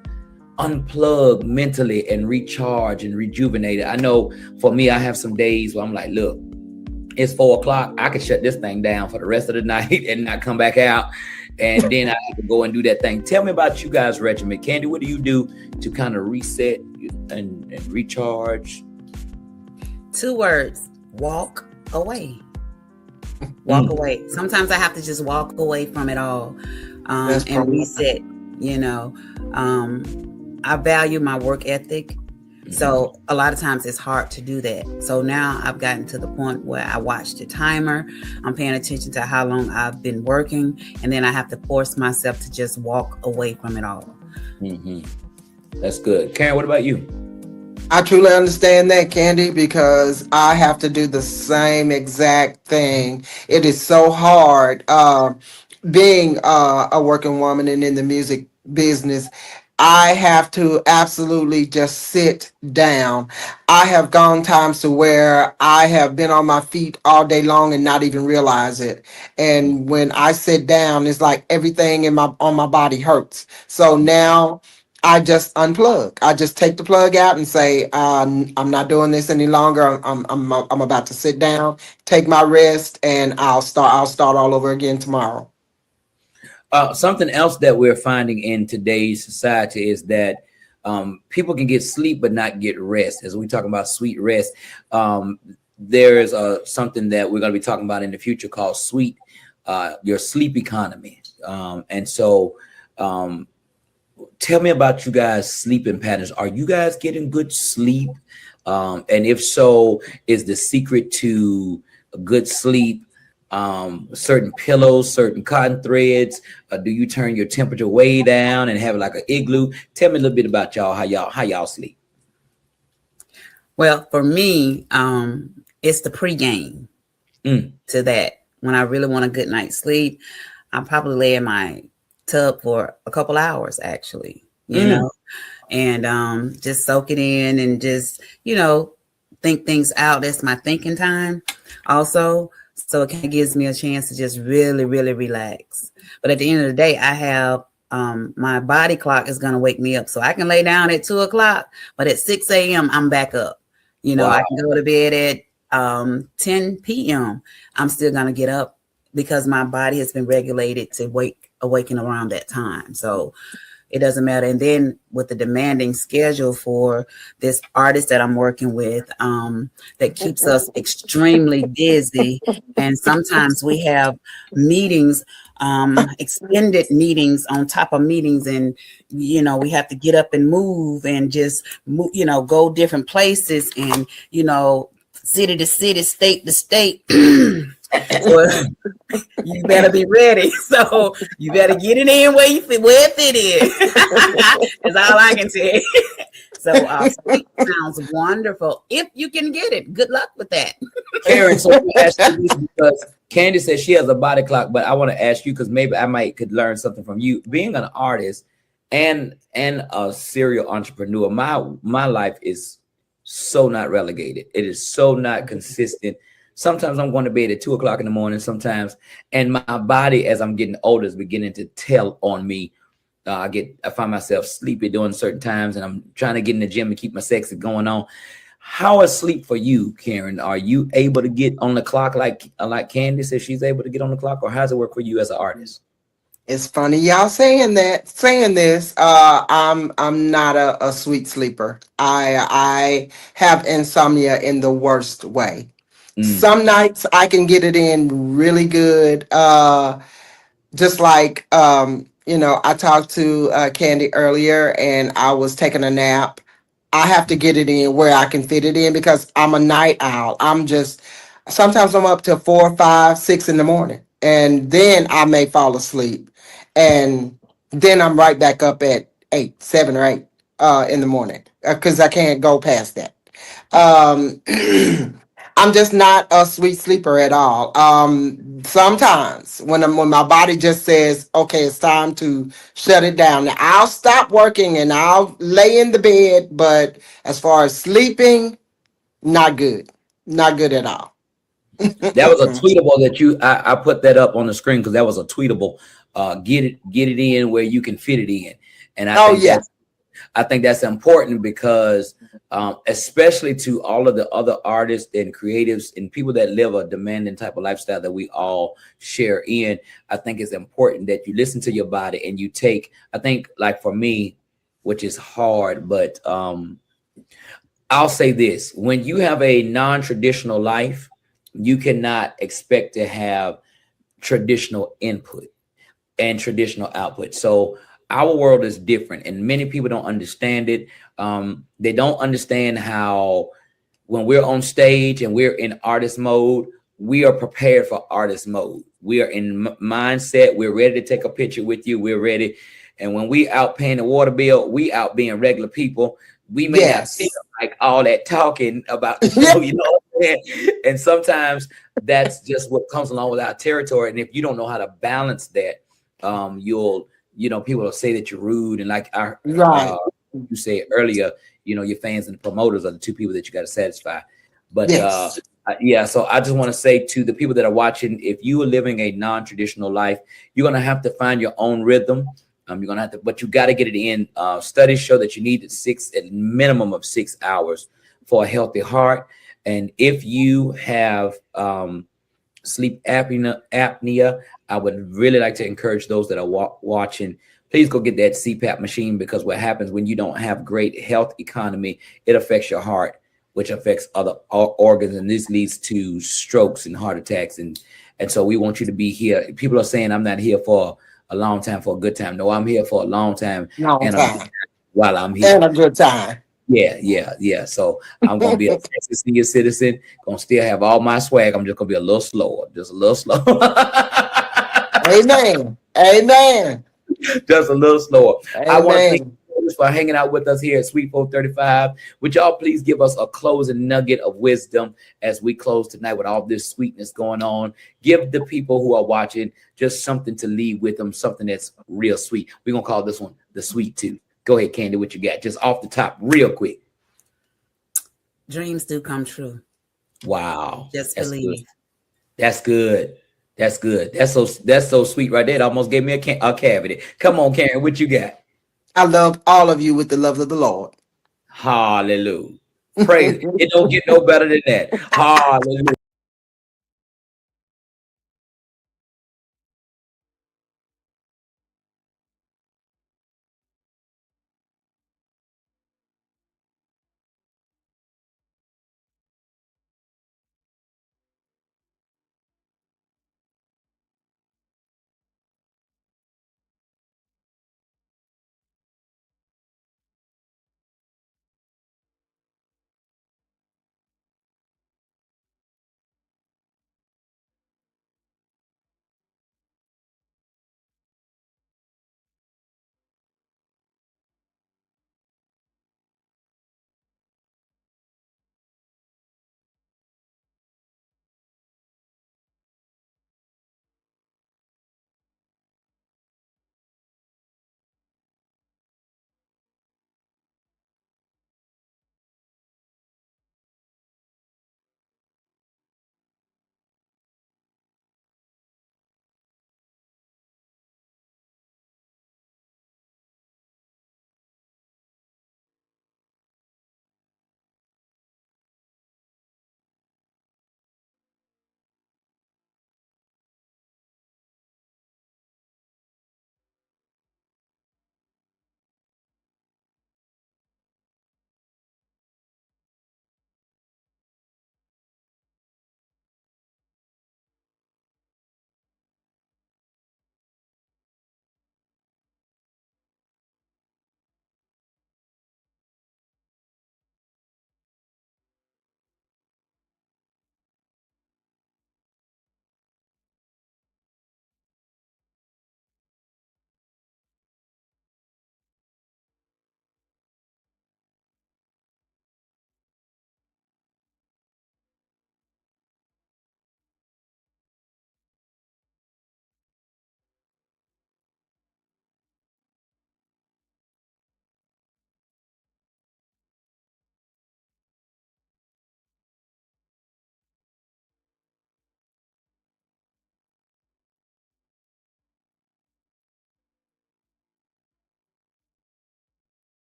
unplug mentally and recharge and rejuvenate it? I know for me, I have some days where I'm like, look, it's 4 o'clock. I can shut this thing down for the rest of the night and not come back out. And then I have to go and do that thing. Tell me about you guys' regimen. Candy, what do you do to kind of reset and recharge? 2 words: walk away. Walk away. Sometimes I have to just walk away from it all and reset. You know, I value my work ethic. So a lot of times it's hard to do that. So now I've gotten to the point where I watch the timer. I'm paying attention to how long I've been working. And then I have to force myself to just walk away from it all. Mm-hmm. That's good. Karen, what about you? I truly understand that, Candy, because I have to do the same exact thing. It is so hard being a working woman and in the music business. I have to absolutely just sit down. I have gone times to where I have been on my feet all day long and not even realize it. And when I sit down, it's like everything on my body hurts. So now I just unplug. I just take the plug out and say, I'm not doing this any longer. I'm about to sit down, take my rest, and I'll start all over again tomorrow. Something else that we're finding in today's society is that people can get sleep but not get rest. As we talk about sweet rest, there's something that we're going to be talking about in the future called your sleep economy. And so Tell me about you guys' sleeping patterns. Are you guys getting good sleep? And if so, is the secret to a good sleep certain pillows, certain cotton threads? Do you turn your temperature way down and have like an igloo? Tell me a little bit about y'all, how y'all sleep. Well, for me, it's the pregame to that. When I really want a good night's sleep, I'll probably lay in my tub for a couple hours, actually, you know, and just soak it in and just, you know, think things out. That's my thinking time also. So it kind of gives me a chance to just really, really relax. But at the end of the day, I have my body clock is going to wake me up. So I can lay down at 2 o'clock, but at 6 a.m., I'm back up. You know, I can go to bed at 10 p.m. I'm still going to get up because my body has been regulated to awaken around that time. So it doesn't matter. And then with the demanding schedule for this artist that I'm working with, that keeps us extremely busy. And sometimes we have meetings, extended meetings on top of meetings. And, you know, we have to get up and move and just, move, you know, go different places and, you know, city to city, state to state. Well, you better be ready. So you better get it in where it fit in. That's all I can say. So sleep sounds wonderful if you can get it. Good luck with that. Karen, so let me ask you this, because Candy says she has a body clock, but I want to ask you because maybe I could learn something from you. Being an artist and a serial entrepreneur, my life is so not relegated. It is so not consistent. Sometimes I'm going to bed at 2 o'clock in the morning sometimes. And my body, as I'm getting older, is beginning to tell on me. I find myself sleepy during certain times, and I'm trying to get in the gym and keep my sexy going on. How is sleep for you, Karen? Are you able to get on the clock like Candy says she's able to get on the clock, or how does it work for you as an artist? It's funny y'all saying this. I'm not a sweet sleeper. I have insomnia in the worst way. Some nights I can get it in really good. Just like you know, I talked to Candy earlier and I was taking a nap. I have to get it in where I can fit it in because I'm a night owl. Sometimes I'm up till 4, 5, 6 in the morning, and then I may fall asleep, and then I'm right back up at 8, 7 or 8 in the morning because I can't go past that. I'm just not a sweet sleeper at all. Sometimes when my body just says, okay, it's time to shut it down, now, I'll stop working and I'll lay in the bed. But as far as sleeping, not good. Not good at all. That was a tweetable that I put that up on the screen because that was a tweetable. Get it in where you can fit it in. And I think that's important because especially to all of the other artists and creatives and people that live a demanding type of lifestyle that we all share in, I think it's important that you listen to your body and you take, I think like for me, which is hard, but I'll say this, when you have a non-traditional life, you cannot expect to have traditional input and traditional output. So our world is different and many people don't understand it. They don't understand how when we're on stage and we're in artist mode, we are prepared for artist mode. We are in mindset. We're ready to take a picture with you. We're ready. And when we out paying the water bill, we out being regular people. We may not feel like all that talking about the show, you know what I'm saying? And sometimes that's just what comes along with our territory. And if you don't know how to balance that, people will say that you're rude. And like you said earlier, you know, your fans and the promoters are the two people that you got to satisfy. But so I just want to say to the people that are watching, if you are living a non-traditional life, you're going to have to find your own rhythm. You're going to have to, but you got to get it in. Studies show that you need at minimum of 6 hours for a healthy heart. And if you have sleep apnea, I would really like to encourage those that are watching, please go get that CPAP machine, because what happens when you don't have great health economy, it affects your heart, which affects other organs. And this leads to strokes and heart attacks. And so we want you to be here. People are saying I'm not here for a long time for a good time. No, I'm here for a long time Long and a good time. time while I'm here. And a good time. Yeah. So I'm gonna be a Texas senior citizen. Gonna still have all my swag. I'm just gonna be a little slower, just a little slower. Amen. Amen. Just a little slower. Amen. I want to thank you for hanging out with us here at Sweet 435. Would y'all please give us a closing nugget of wisdom as we close tonight with all this sweetness going on? Give the people who are watching just something to leave with them, something that's real sweet. We're gonna call this one the sweet tooth. Go ahead, Candy, what you got? Just off the top, real quick. Dreams do come true. Wow. Just believe. That's good. That's good. That's so sweet right there. It almost gave me a cavity. Come on, Karen, what you got? I love all of you with the love of the Lord. Hallelujah. Praise. It don't get no better than that. Hallelujah.